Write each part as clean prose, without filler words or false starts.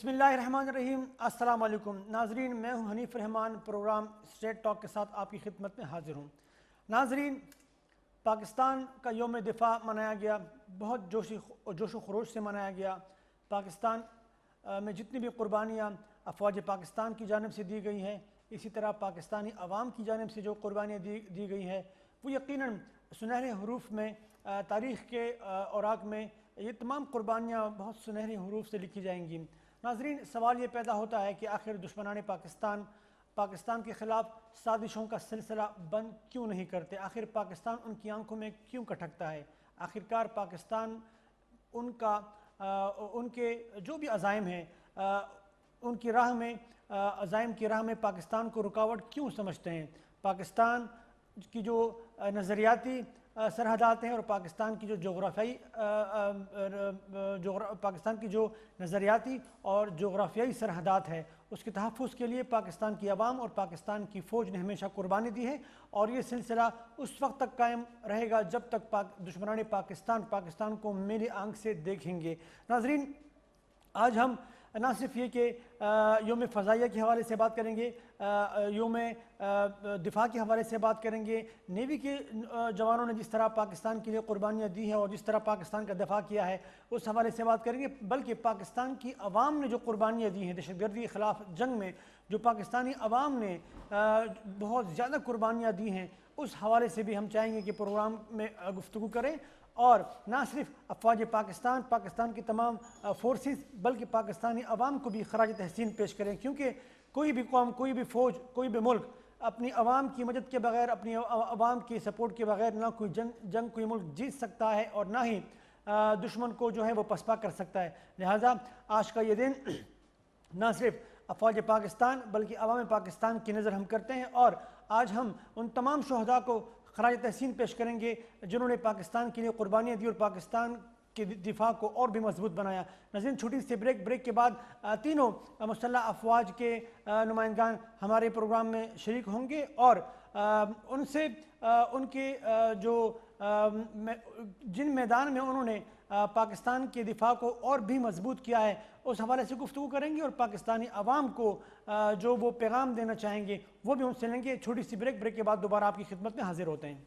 بسم اللہ الرحمن الرحیم۔ السلام علیکم ناظرین، میں ہوں حنیف رحمان، پروگرام اسٹریٹ ٹاک کے ساتھ آپ کی خدمت میں حاضر ہوں۔ ناظرین، پاکستان کا یوم دفاع منایا گیا، بہت جوش و خروش سے منایا گیا۔ پاکستان میں جتنی بھی قربانیاں افواج پاکستان کی جانب سے دی گئی ہیں، اسی طرح پاکستانی عوام کی جانب سے جو قربانیاں دی گئی ہیں، وہ یقیناً سنہرے حروف میں تاریخ کے اوراق میں یہ تمام قربانیاں بہت سنہرے حروف سے لکھی جائیں گی۔ ناظرین، سوال یہ پیدا ہوتا ہے کہ آخر دشمنان پاکستان کے خلاف سازشوں کا سلسلہ بند کیوں نہیں کرتے؟ آخر پاکستان ان کی آنکھوں میں کیوں کھٹکتا ہے؟ آخرکار پاکستان ان کے جو بھی عزائم ہیں، ان کی راہ میں عزائم کی راہ میں پاکستان کو رکاوٹ کیوں سمجھتے ہیں؟ پاکستان کی جو نظریاتی سرحدات ہیں اور پاکستان کی جو پاکستان کی جو نظریاتی اور جغرافیائی سرحدات ہے، اس کے تحفظ کے لیے پاکستان کی عوام اور پاکستان کی فوج نے ہمیشہ قربانی دی ہے، اور یہ سلسلہ اس وقت تک قائم رہے گا جب تک دشمنان پاکستان کو میلی آنکھ سے دیکھیں گے۔ ناظرین، آج ہم نہ صرف یہ کہ یوم فضائیہ کے حوالے سے بات کریں گے، یوم دفاع کے حوالے سے بات کریں گے، نیوی کے جوانوں نے جس طرح پاکستان کے لیے قربانیاں دی ہیں اور جس طرح پاکستان کا دفاع کیا ہے اس حوالے سے بات کریں گے، بلکہ پاکستان کی عوام نے جو قربانیاں دی ہیں دہشت گردی کے خلاف جنگ میں، جو پاکستانی عوام نے بہت زیادہ قربانیاں دی ہیں، اس حوالے سے بھی ہم چاہیں گے کہ پروگرام میں گفتگو کریں، اور نہ صرف افواج پاکستان کی تمام فورسز، بلکہ پاکستانی عوام کو بھی خراج تحسین پیش کریں، کیونکہ کوئی بھی قوم، کوئی بھی فوج، کوئی بھی ملک اپنی عوام کی مدد کے بغیر، اپنی عوام کی سپورٹ کے بغیر نہ کوئی جنگ کوئی ملک جیت سکتا ہے اور نہ ہی دشمن کو جو ہے وہ پسپا کر سکتا ہے۔ لہٰذا آج کا یہ دن نہ صرف افواج پاکستان بلکہ عوام پاکستان کی نظر ہم کرتے ہیں، اور آج ہم ان تمام شہداء کو خراج تحسین پیش کریں گے جنہوں نے پاکستان کے لیے قربانیاں دی اور پاکستان کے دفاع کو اور بھی مضبوط بنایا۔ ناظرین، چھوٹی سی بریک کے بعد تینوں مسلح افواج کے نمائندگان ہمارے پروگرام میں شریک ہوں گے، اور ان سے ان کے جن میدان میں انہوں نے پاکستان کے دفاع کو اور بھی مضبوط کیا ہے اس حوالے سے گفتگو کریں گے، اور پاکستانی عوام کو جو وہ پیغام دینا چاہیں گے وہ بھی ان سے لیں گے۔ چھوٹی سی بریک کے بعد دوبارہ آپ کی خدمت میں حاضر ہوتے ہیں۔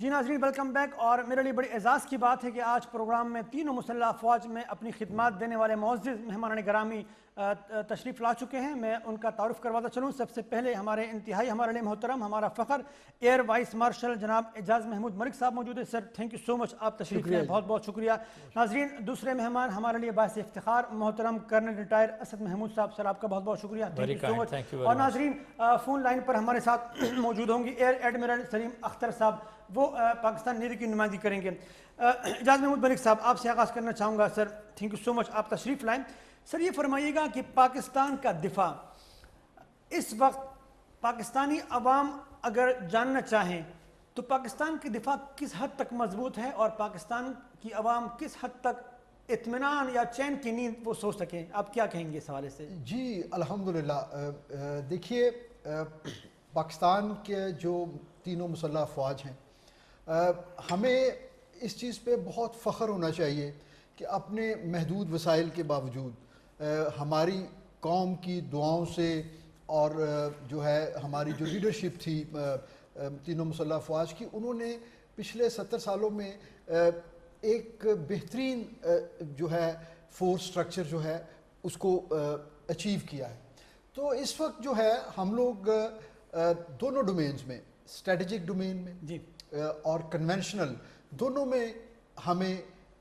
جی ناظرین، ویلکم بیک، اور میرے لیے بڑی اعزاز کی بات ہے کہ آج پروگرام میں تینوں مسلح افواج میں اپنی خدمات دینے والے معزز مہمان گرامی تشریف لا چکے ہیں۔ میں ان کا تعارف کرواتا چلوں۔ سب سے پہلے ہمارے لیے محترم، ہمارا فخر، ایئر وائس مارشل جناب اعجاز محمود ملک صاحب موجود ہیں۔ سر، تھینک یو سو مچ، آپ تشریف لائے، بہت بہت شکریہ۔ ناظرین، دوسرے مہمان ہمارے لیے باعث افتخار محترم کرنل ریٹائر اسد محمود صاحب، سر آپ کا بہت بہت شکریہ، تھینک یو سو مچ۔ اور ناظرین، فون لائن پر ہمارے ساتھ موجود ہوں گی ایئر ایڈمرل سلیم اختر صاحب، وہ پاکستان نیوی کی نمائندگی کریں گے۔ اعجاز محمود ملک صاحب، آپ سے آغاز کرنا چاہوں گا۔ سر، تھینک یو سو مچ، آپ تشریف لائیں۔ سر، یہ فرمائیے گا کہ پاکستان کا دفاع اس وقت پاکستانی عوام اگر جاننا چاہیں تو پاکستان کی دفاع کس حد تک مضبوط ہے، اور پاکستان کی عوام کس حد تک اطمینان یا چین کی نیند وہ سو سکیں؟ آپ کیا کہیں گے اس حوالے سے؟ جی الحمدللہ، دیکھیے پاکستان کے جو تینوں مسلح افواج ہیں، ہمیں اس چیز پہ بہت فخر ہونا چاہیے کہ اپنے محدود وسائل کے باوجود ہماری قوم کی دعاؤں سے اور جو ہے ہماری جو لیڈرشپ تھی تینوں مسلح افواج کی، انہوں نے پچھلے 70 سالوں میں ایک بہترین جو ہے فورس سٹرکچر جو ہے اس کو اچیو کیا ہے۔ تو اس وقت جو ہے ہم لوگ دونوں ڈومینز میں، اسٹریٹجک ڈومین میں اور کنونشنل دونوں میں ہمیں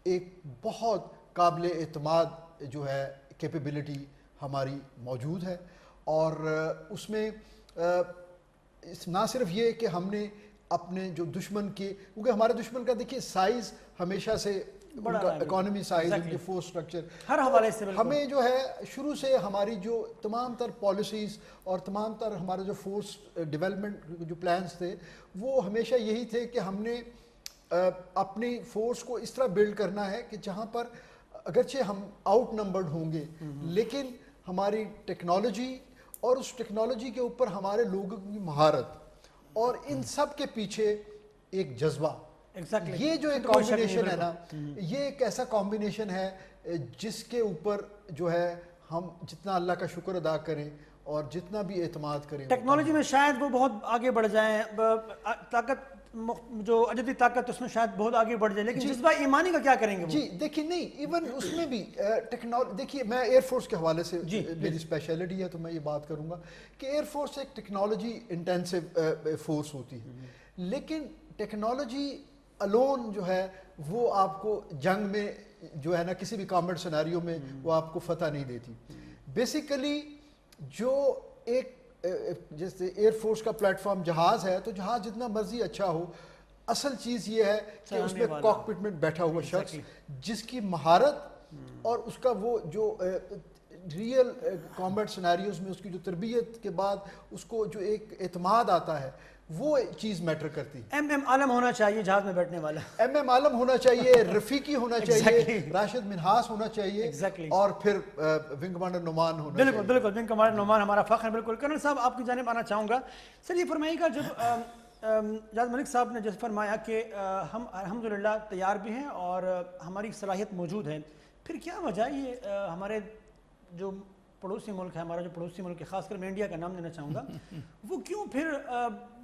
ایک بہت قابل اعتماد جو ہے کیپیبلٹی ہماری موجود ہے، اور اس میں نہ صرف یہ کہ ہم نے اپنے جو دشمن کے، کیونکہ ہمارے دشمن کا دیکھیے سائز ہمیشہ سے ان کا اکانومی سائز، ان کے فورس سٹرکچر، ہر حوالے سے ہمیں جو ہے شروع سے ہماری جو تمام تر پالیسیز اور تمام تر ہمارے جو فورس ڈیولپمنٹ جو پلانز تھے وہ ہمیشہ یہی تھے کہ ہم نے اپنی فورس کو اس طرح بلڈ کرنا ہے کہ جہاں پر اگرچہ ہم آؤٹ نمبرڈ ہوں گے لیکن ہماری ٹیکنالوجی اور اس ٹیکنالوجی کے اوپر ہمارے لوگوں کی مہارت اور ان سب کے پیچھے ایک جذبہ، یہ جو ایک کمبینیشن ہے نا، یہ ایک ایسا کمبینیشن ہے جس کے اوپر جو ہے ہم جتنا اللہ کا شکر ادا کریں اور جتنا بھی اعتماد کریں، ٹیکنالوجی میں شاید وہ بہت آگے بڑھ جائیں، طاقت جو اجدی طاقت اس میں شاید بہت آگے بڑھ جائے، لیکن جذبہ ایمانی کا کیا کریں گے؟ جی دیکھیے نہیں، ایون اس میں بھی ٹیکنالوجی، دیکھیے میں ایئر فورس کے حوالے سے میری اسپیشلٹی ہے تو میں یہ بات کروں گا کہ ایئر فورس ایک ٹیکنالوجی انٹینسو فورس ہوتی ہے، لیکن ٹیکنالوجی الون جو ہے وہ آپ کو جنگ میں جو ہے نا کسی بھی کامبیٹ سیناریو میں وہ آپ کو فتح نہیں دیتی۔ بیسیکلی جو ایک جیسے ایئر فورس کا پلیٹ فارم جہاز ہے، تو جہاز جتنا مرضی اچھا ہو، اصل چیز یہ ہے کہ اس میں کاکپٹ میں بیٹھا ہوا شخص جس کی مہارت اور اس کا وہ جو ریئل کامبیٹ سیناریوز میں اس کی جو تربیت کے بعد اس کو جو ایک اعتماد آتا ہے وہ چیز میٹر کرتی ہے۔ ایم عالم ہونا چاہیے جہاز میں بیٹھنے والا، ایم عالم ہونا چاہیے، رفیقی ہونا چاہیے، راشد منہاس ہونا چاہیے، اور پھر ونگ کمانڈر نعمان ہونا چاہیے۔ بالکل بالکل، ونگ کمانڈر نعمان ہمارا فخر ہے۔ بالکل کرنل صاحب آپ کی جانب آنا چاہوں گا۔ سر یہ فرمائیے گا، جب جاز ملک صاحب نے جیسے فرمایا کہ ہم الحمدللہ تیار بھی ہیں اور ہماری صلاحیت موجود ہے، پھر کیا وجہ یہ ہمارے جو پڑوسی ملک ہے، ہمارا جو پڑوسی ملک ہے، خاص کر میں انڈیا کا نام لینا چاہوں گا، وہ کیوں پھر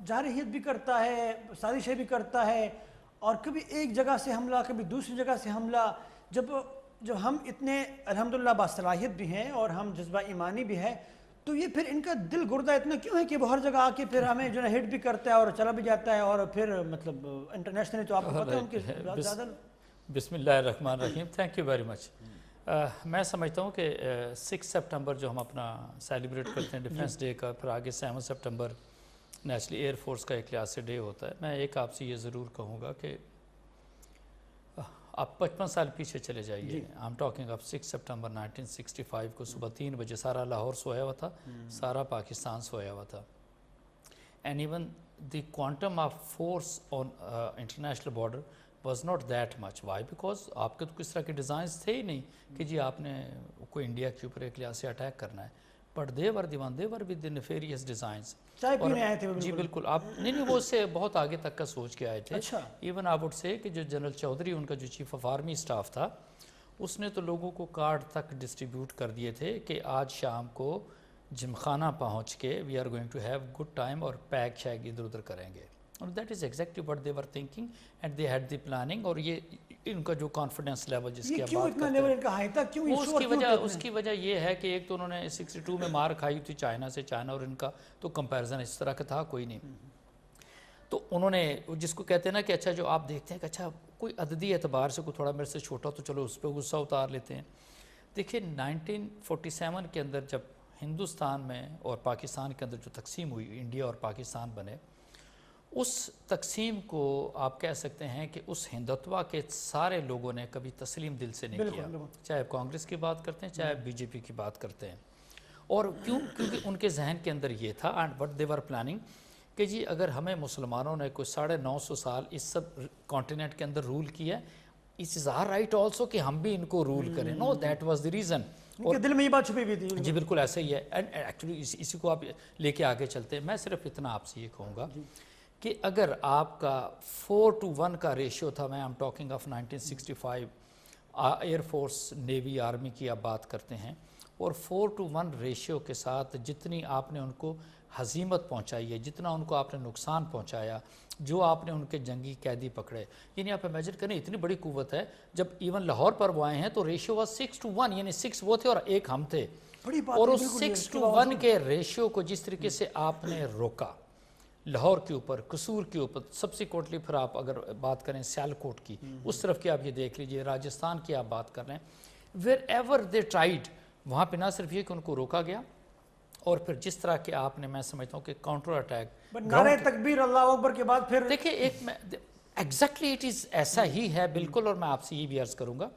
جارحیت بھی کرتا ہے، سازشیں بھی کرتا ہے، اور کبھی ایک جگہ سے حملہ کبھی دوسری جگہ سے حملہ، جب ہم اتنے الحمدللہ باصلاحیت بھی ہیں اور ہم جذبہ ایمانی بھی ہے، تو یہ پھر ان کا دل گردہ اتنا کیوں ہے کہ وہ ہر جگہ آ کے پھر ہمیں جو ہے ہٹ بھی کرتا ہے اور چلا بھی جاتا ہے، اور پھر مطلب انٹرنیشنلی تو آپ کو پتہ ہے ان کے زیادہ۔ بسم اللہ الرحمن الرحیم، تھینک یو ویری مچ۔ میں سمجھتا ہوں کہ 6 سپٹمبر جو ہم اپنا سیلیبریٹ کرتے ہیں ڈیفنس ڈے کا، پھر آگے 7 سپٹمبر نیشنل ایئر فورس کا ایک لحاظ سے ڈے ہوتا ہے، میں ایک آپ سے یہ ضرور کہوں گا کہ آپ 55 سال پیچھے چلے جائیے۔ I'm talking of 6 سپٹمبر 1965 کو صبح 3 بجے سارا لاہور سویا ہوا تھا، سارا پاکستان سویا ہوا تھا، and even the quantum of force on international border was not that much. Why? Because آپ کے تو کس طرح کے ڈیزائنز تھے ہی نہیں کہ جی آپ نے کوئی انڈیا کے اوپر ایک لحاظ سے اٹیک کرنا ہے، but they were with the nefarious designs. چائے پینے آئے تھے جی بالکل، آپ نہیں وہ اس سے بہت آگے تک کا سوچ کے آئے تھے۔ ایون آئی وڈ سے کہ جو جنرل چودھری ان کا جو چیف آف آرمی اسٹاف تھا، اس نے تو لوگوں کو کارڈ تک ڈسٹریبیوٹ کر دیے تھے کہ آج شام کو جم خانہ پہنچ کے we are going to have good time, اور پیک شیک ادھر ادھر کریں گے، اور that is exactly what they were thinking and they had the planning. اور یہ ان کا جو کانفیڈنس لیول جس کی بات کرتے ہیں، اس کی وجہ یہ ہے کہ ایک تو انہوں نے 62 میں مار کھائی تھی چائنا سے، چائنا اور ان کا تو کمپیریزن اس طرح کا تھا کوئی نہیں، تو انہوں نے جس کو کہتے ہیں نا کہ اچھا جو آپ دیکھتے ہیں کہ اچھا کوئی عددی اعتبار سے کوئی تھوڑا میرے سے چھوٹا تو چلو اس پہ غصہ اتار لیتے ہیں۔ دیکھیے 1947 کے اندر جب ہندوستان میں اور پاکستان کے اندر جو تقسیم ہوئی، انڈیا اور پاکستان بنے، اس تقسیم کو آپ کہہ سکتے ہیں کہ اس ہندوتوا کے سارے لوگوں نے کبھی تسلیم دل سے نہیں کیا، چاہے کانگریس کی بات کرتے ہیں چاہے بی جے پی کی بات کرتے ہیں، اور کیونکہ ان کے ذہن کے اندر یہ تھا and what they were planning کہ جی اگر ہمیں مسلمانوں نے کوئی 950 سال اس سب کانٹیننٹ کے اندر رول کیا، it is our right also کہ ہم بھی ان کو رول کریں۔ No, that was the reason, دل میں یہ بات چھپی ہوئی تھی۔ جی بالکل ایسا ہی ہے، اینڈ ایکچولی اسی کو آپ لے کے آگے چلتے ہیں۔ میں صرف اتنا آپ سے یہ کہوں گا کہ اگر آپ کا 4:1 کا ریشیو تھا، میں am talking of 1965 air force navy army کی آپ بات کرتے ہیں، اور 4:1 ریشیو کے ساتھ جتنی آپ نے ان کو ہزیمت پہنچائی ہے، جتنا ان کو آپ نے نقصان پہنچایا، جو آپ نے ان کے جنگی قیدی پکڑے، یعنی آپ امیجن کریں اتنی بڑی قوت ہے، جب ایون لاہور پر وہ آئے ہیں تو ریشیو واز 6:1، یعنی 6 وہ تھے اور 1 ہم تھے، اور اس 6:1 کے ریشیو کو جس طریقے سے آپ نے روکا، لاہور کے اوپر، قصور کے اوپر، سبسیکوئنٹلی پھر آپ اگر بات کریں سیالکوٹ کی، اس طرف کی آپ یہ دیکھ لیجئے، راجستھان کی آپ بات کر رہے ہیں، ویر ایور دے ٹرائیڈ، وہاں پہ نہ صرف یہ کہ ان کو روکا گیا، اور پھر جس طرح کہ آپ نے، میں سمجھتا ہوں کہ کاؤنٹر اٹیک، نعرہ تکبیر اللہ اکبر کے بعد پھر دیکھیں ایک میں ایگزیکٹلی اٹ از ایسا ہی ہے بالکل، اور میں آپ سے یہ بھی عرض کروں گا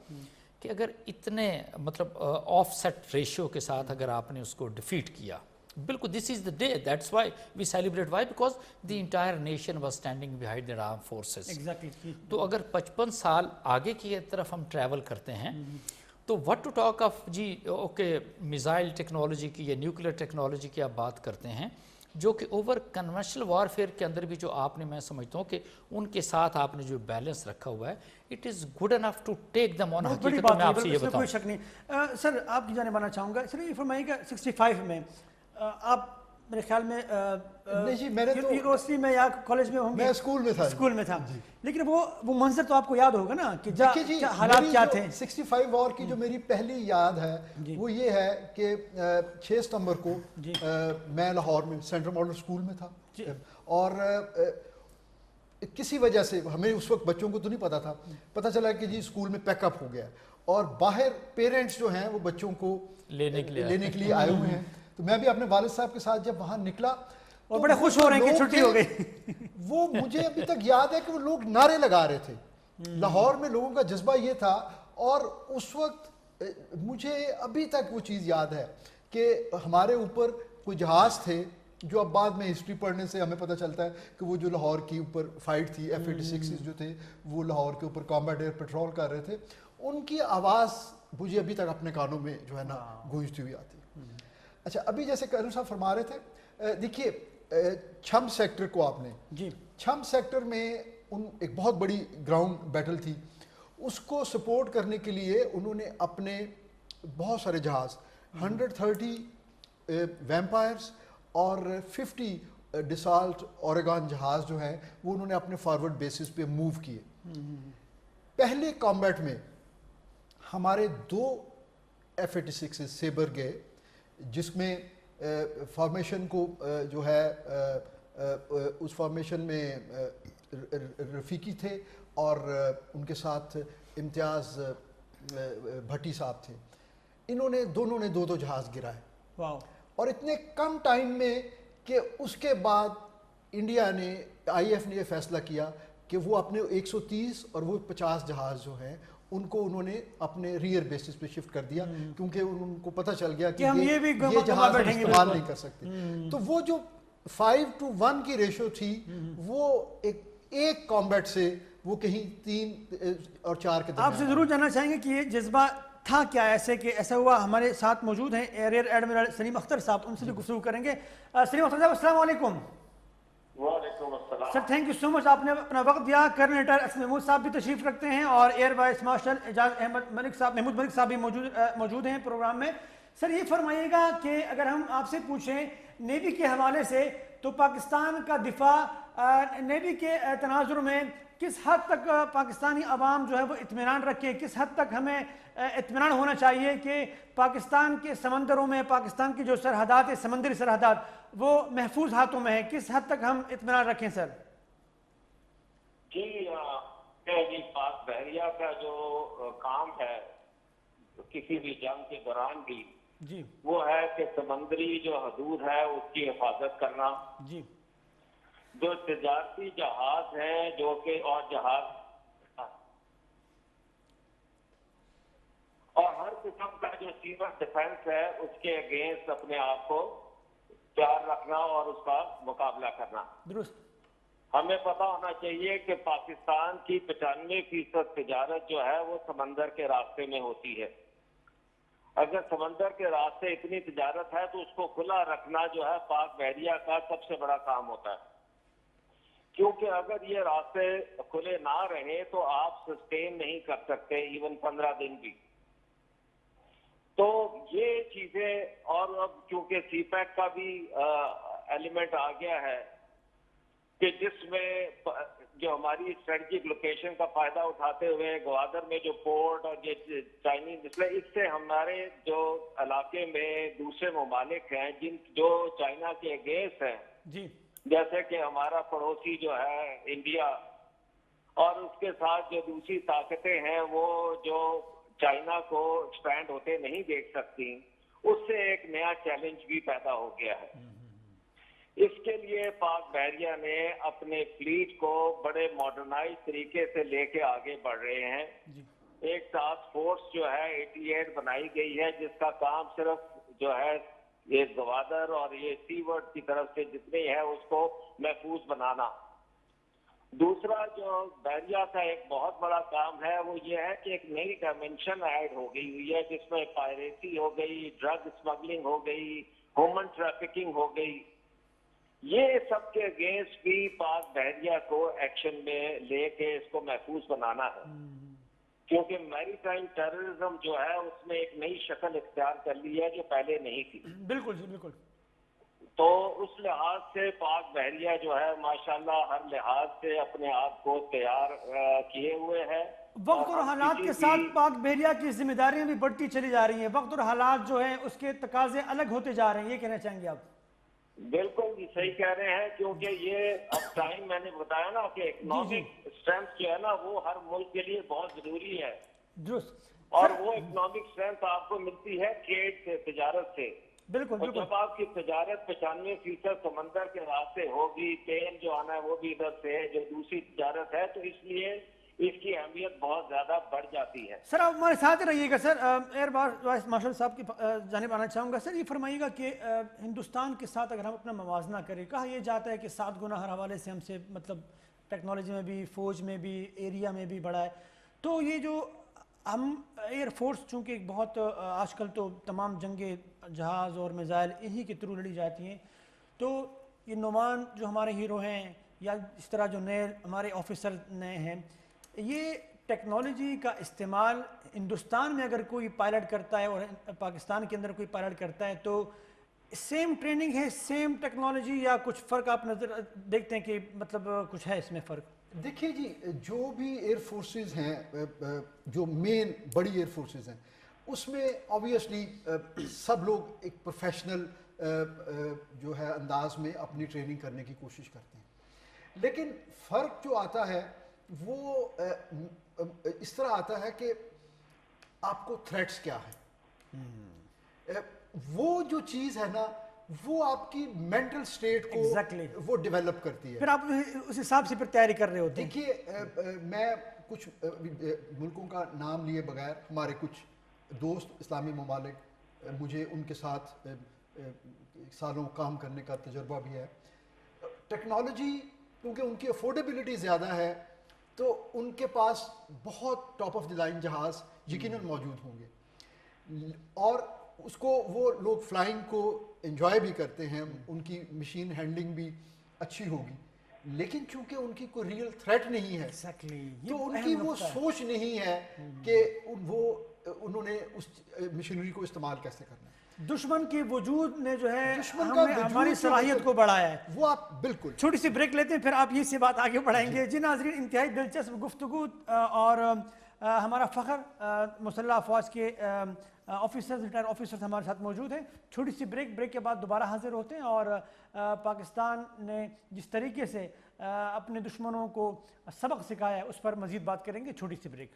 کہ اگر اتنے مطلب آف سیٹ ریشیو کے ساتھ اگر آپ نے اس کو ڈیفیٹ کیا، بالکل this is the day, that's why we celebrate, why because the entire nation was standing behind their armed forces. تو اگر 55 سال آگے کی طرف ہم ٹریول کرتے ہیں تو وٹ ٹو ٹاک آف جی اوکے میزائل ٹیکنالوجی کی یا نیوکلیر ٹیکنالوجی کی آپ بات کرتے ہیں، جو کہ اوور کنونشنل وارفیئر کے اندر بھی جو آپ نے، میں سمجھتا ہوں کہ ان کے ساتھ آپ نے جو بیلنس رکھا ہوا ہے، it is good enough to take them on. حقیقت میں آپ سے یہ بتاؤں، کوئی شک نہیں. سر آپ کی جانب آنا چاہوں گا. سر یہ فرمائیے کہ 65 میں آپ میرے خیال میں نہیں جی، میں نے تو یونیورسٹی میں یا کالج میں ہوں گے، میں اسکول میں تھا لیکن وہ منظر تو آپ کو یاد ہوگا نا کہ جی حالات کیا تھے. 65 وار کی جو میری پہلی یاد ہے وہ یہ ہے کہ 6 ستمبر کو میں لاہور میں سینٹرل ماڈل اسکول میں تھا، اور کسی وجہ سے ہمیں اس وقت بچوں کو تو نہیں پتا تھا، پتہ چلا کہ جی اسکول میں پیک اپ ہو گیا، اور باہر پیرنٹس جو ہیں وہ بچوں کو لینے کے لیے آئے ہوئے ہیں. تو میں بھی اپنے والد صاحب کے ساتھ جب وہاں نکلا اور بڑے خوش ہو رہے ہیں کہ چھٹی ہو گئی. وہ مجھے ابھی تک یاد ہے کہ وہ لوگ نعرے لگا رہے تھے. لاہور میں لوگوں کا جذبہ یہ تھا، اور اس وقت مجھے ابھی تک وہ چیز یاد ہے کہ ہمارے اوپر کوئی جہاز تھے، جو اب بعد میں ہسٹری پڑھنے سے ہمیں پتہ چلتا ہے کہ وہ جو لاہور کی اوپر فائٹ تھی، F-86 جو تھے وہ لاہور کے اوپر کامبیٹ ایئر پیٹرول کر رہے تھے، ان کی آواز مجھے ابھی تک اپنے کانوں میں جو ہے نا گونجتی ہوئی آتی. اچھا، ابھی جیسے کریم صاحب فرما رہے تھے، دیکھیے چھم سیکٹر کو آپ نے، چھم سیکٹر میں ایک بہت بڑی گراؤنڈ بیٹل تھی، اس کو سپورٹ کرنے کے لیے انہوں نے اپنے بہت سارے جہاز 130 ویمپائرز اور 50 ڈسالٹ اوریگان جہاز جو ہیں وہ انہوں نے اپنے فارورڈ بیسز پہ موو کیے. پہلے کامبیٹ میں ہمارے 2 F-86 سیبر گئے، جس میں فارمیشن کو جو ہے اس فارمیشن میں رفیقی تھے اور ان کے ساتھ امتیاز بھٹی صاحب تھے. انہوں نے دونوں نے 2 جہاز گرائے، اور اتنے کم ٹائم میں کہ اس کے بعد انڈیا نے، آئی ایف نے یہ فیصلہ کیا کہ وہ اپنے 130 اور وہ 50 جہاز جو ہیں ان کو انہوں نے اپنے ریئر بیسس پہ شفٹ کر دیا، کیونکہ ان کو پتہ چل گیا کہ یہ جہاز ہم استعمال نہیں کر سکتے. تو وہ جو 5-1 کی ریشو تھی، وہ ایک کامبیٹ سے وہ کہیں 3 اور 4 کے درمیان. آپ سے ضرور جاننا چاہیں گے کہ یہ جذبہ تھا کیا ایسے کہ ایسا ہوا. ہمارے ساتھ موجود ہیں ایئر ایڈمرل سلیم اختر صاحب، ان سے بھی گفتگو کریں گے. سلیم اختر صاحب السلام علیکم. وعلیکم السلام سر، تھینک یو سو مچ، آپ نے اپنا وقت دیا. کرنل ریٹائر اسد محمود صاحب بھی تشریف رکھتے ہیں، اور ایئر وائس مارشل اعجاز احمد ملک صاحب، محمود ملک صاحب بھی موجود ہیں پروگرام میں. سر یہ فرمائیے گا کہ اگر ہم آپ سے پوچھیں نیوی کے حوالے سے، تو پاکستان کا دفاع نیوی کے تناظر میں کس حد تک پاکستانی عوام جو ہے وہ اطمینان رکھے، کس حد تک ہمیں اطمینان ہونا چاہیے کہ پاکستان کے سمندروں میں پاکستان کی جو سرحدات ہے، سمندری سرحدات، وہ محفوظ ہاتھوں میں ہے، کس حد تک ہم اطمینان رکھیں سر؟ جی پاک بحریہ کا جو کام ہے کسی بھی جنگ کے دوران بھی، جی وہ ہے کہ سمندری جو حدود ہے اس کی حفاظت کرنا. جی جو تجارتی جہاز ہیں جو کہ اور جہاز اور ہر قسم کا جو سیور ڈیفنس ہے اس کے اگینسٹ اپنے آپ کو تیار رکھنا اور اس کا مقابلہ کرنا. درست. ہمیں پتہ ہونا چاہیے کہ پاکستان کی 95% تجارت جو ہے وہ سمندر کے راستے میں ہوتی ہے. اگر سمندر کے راستے اتنی تجارت ہے تو اس کو کھلا رکھنا جو ہے پاک بحریہ کا سب سے بڑا کام ہوتا ہے، کیونکہ اگر یہ راستے کھلے نہ رہے تو آپ سسٹین نہیں کر سکتے ایون 15 دن بھی. تو یہ چیزیں، اور اب چونکہ سی پیک کا بھی ایلیمنٹ آ گیا ہے کہ جس میں جو ہماری اسٹریٹجک لوکیشن کا فائدہ اٹھاتے ہوئے گوادر میں جو پورٹ اور یہ چائنیز، اس سے ہمارے جو علاقے میں دوسرے ممالک ہیں جو چائنا کے اگینسٹ ہیں، جی جیسے کہ ہمارا پڑوسی جو ہے انڈیا اور اس کے ساتھ جو دوسری طاقتیں ہیں وہ جو چائنا کو ایکسپینڈ ہوتے نہیں دیکھ سکتی، اس سے ایک نیا چیلنج بھی پیدا ہو گیا ہے۔ اس کے لیے پاک بحریہ نے اپنے فلیٹ کو بڑے ماڈرنائز طریقے سے لے کے آگے بڑھ رہے ہیں۔ ایک ٹاسک فورس جو ہے 88 بنائی گئی ہے، جس کا کام صرف جو ہے یہ گوادر اور یہ سی ورڈ کی طرف سے جتنے ہیں اس کو محفوظ بنانا۔ دوسرا جو بحریہ کا ایک بہت بڑا کام ہے وہ یہ ہے کہ ایک نئی ڈائمنشن ایڈ ہو گئی ہوئی ہے، جس میں پائریسی ہو گئی، ڈرگ اسمگلنگ ہو گئی، ہیومن ٹریفکنگ ہو گئی۔ یہ سب کے اگینسٹ بھی پاک بحریہ کو ایکشن میں لے کے اس کو محفوظ بنانا ہے، کیونکہ میری ٹائم ٹیررزم جو ہے اس میں ایک نئی شکل اختیار کر لی ہے جو پہلے نہیں تھی۔ بالکل جی بالکل۔ تو اس لحاظ سے پاک بحریہ جو ہے ماشاءاللہ ہر لحاظ سے اپنے آپ کو تیار کیے ہوئے ہے۔ وقت اور حالات کے ساتھ پاک بحریہ کی ذمہ داریاں بھی بڑھتی چلی جا رہی ہیں، وقت اور حالات جو ہیں اس کے تقاضے الگ ہوتے جا رہے ہیں، یہ کہنا چاہیں گے آپ؟ بالکل جی صحیح کہہ رہے ہیں، کیونکہ یہ اب ٹائم میں نے بتایا نا کہ اکنامک اسٹرینتھ جو ہے نا وہ ہر ملک کے لیے بہت ضروری ہے، درست، اور وہ اکنامک اسٹرینتھ آپ کو ملتی ہے ٹریڈ سے، تجارت سے۔ بالکل اور جب آپ کی تجارت 95% سمندر کے راستے ہوگی، تیل جو آنا ہے وہ بھی ادھر سے ہے، جو دوسری تجارت ہے، تو اس لیے اس کی اہمیت بہت زیادہ بڑھ جاتی ہے۔ سر آپ ہمارے ساتھ رہیے گا سر، ایئر وائس مارشل صاحب کی جانب آنا چاہوں گا۔ سر یہ فرمائیے گا کہ ہندوستان کے ساتھ اگر ہم اپنا موازنہ کریں، کہا یہ جاتا ہے کہ 7 گنا ہر حوالے سے ہم سے مطلب ٹیکنالوجی میں بھی، فوج میں بھی، ایریا میں بھی بڑا ہے، تو یہ جو ہم ایئر فورس چونکہ ایک بہت آج کل تو تمام جنگیں جہاز اور میزائل انہی کے تھرو لڑی جاتی ہیں، تو یہ نعمان جو ہمارے ہیرو ہیں یا اس طرح جو نئے ہمارے آفیسر نئے ہیں، یہ ٹیکنالوجی کا استعمال ہندوستان میں اگر کوئی پائلٹ کرتا ہے اور پاکستان کے اندر کوئی پائلٹ کرتا ہے تو سیم ٹریننگ ہے، سیم ٹیکنالوجی، یا کچھ فرق آپ نظر دیکھتے ہیں کہ مطلب کچھ ہے اس میں فرق؟ دیکھیے جی، جو بھی ایئر فورسز ہیں، جو مین بڑی ایئر فورسز ہیں، اس میں آبویسلی سب لوگ ایک پروفیشنل جو ہے انداز میں اپنی ٹریننگ کرنے کی کوشش کرتے ہیں، لیکن فرق جو آتا ہے وہ اس طرح آتا ہے کہ آپ کو تھریٹس کیا ہے، وہ جو چیز ہے نا وہ آپ کی مینٹل سٹیٹ کو وہ ڈیولپ کرتی ہے، پھر آپ اس حساب سے پھر تیاری کر رہے ہوتے ہیں۔ دیکھیے میں کچھ ملکوں کا نام لیے بغیر، ہمارے کچھ دوست اسلامی ممالک، مجھے ان کے ساتھ سالوں کام کرنے کا تجربہ بھی ہے، ٹیکنالوجی کیونکہ ان کی افورڈیبلٹی زیادہ ہے تو ان کے پاس بہت ٹاپ آف دی لائن جہاز یقیناً موجود ہوں گے، اور اس کو وہ لوگ فلائنگ کو انجوائے بھی کرتے ہیں، ان کی مشین ہینڈلنگ بھی اچھی ہوگی، لیکن چونکہ ان کی کوئی ریئل تھریٹ نہیں ہے تو ان کی وہ سوچ نہیں ہے کہ انہوں نے اس مشینری کو استعمال کیسے کرنا ہے۔ دشمن کی وجود نے جو ہے ہماری صلاحیت کو بڑھایا ہے، وہ آپ بالکل۔ چھوٹی سی بریک لیتے ہیں، پھر آپ یہ سی بات آگے بڑھائیں گے۔ جی ناظرین، انتہائی دلچسپ گفتگو، اور ہمارا فخر مسلح افواج کے آفیسرز، ریٹائر آفیسرز ہمارے ساتھ موجود ہیں۔ چھوٹی سی بریک کے بعد دوبارہ حاضر ہوتے ہیں، اور پاکستان نے جس طریقے سے اپنے دشمنوں کو سبق سکھایا ہے اس پر مزید بات کریں گے۔ چھوٹی سی بریک۔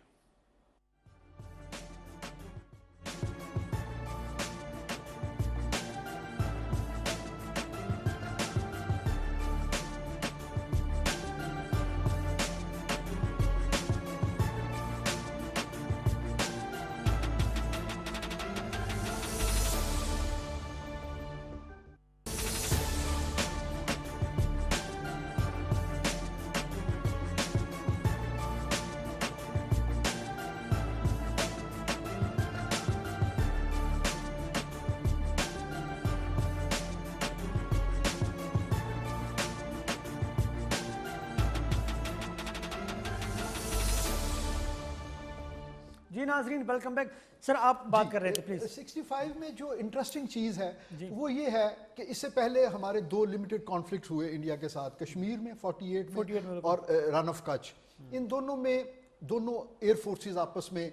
جی ناظرین، ویلکم بیک۔ سر آپ بات کر رہے تھے، پلیز۔ 65 میں جو انٹرسٹنگ چیز ہے وہ یہ ہے کہ اس سے پہلے ہمارے 2 لمیٹڈ کانفلکٹ ہوئے انڈیا کے ساتھ، کشمیر میں 48 میں اور رن آف کچھ، ان دونوں میں دونوں ایئر فورسز آپس میں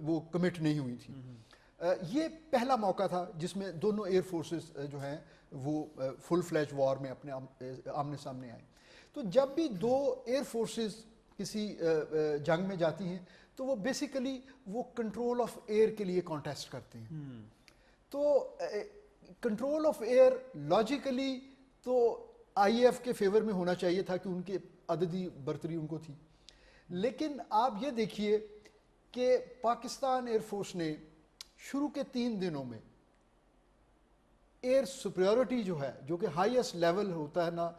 وہ کمٹ نہیں ہوئی تھی۔ یہ پہلا موقع تھا جس میں دونوں ایئر فورسز جو ہیں وہ فل فلیج وار میں اپنے آمنے سامنے آئے. تو جب بھی دو ایئر فورسز کسی جنگ میں جاتی ہیں تو وہ بیسیکلی وہ کنٹرول آف ایئر کے لیے کانٹیسٹ کرتے ہیں. تو کنٹرول آف ایئر لاجیکلی تو آئی ایف کے فیور میں ہونا چاہیے تھا کہ ان کے عددی برتری ان کو تھی. لیکن آپ یہ دیکھیے کہ پاکستان ایئر فورس نے شروع کے 3 دنوں میں ایئر سپریورٹی جو ہے جو کہ ہائیسٹ لیول ہوتا ہے نا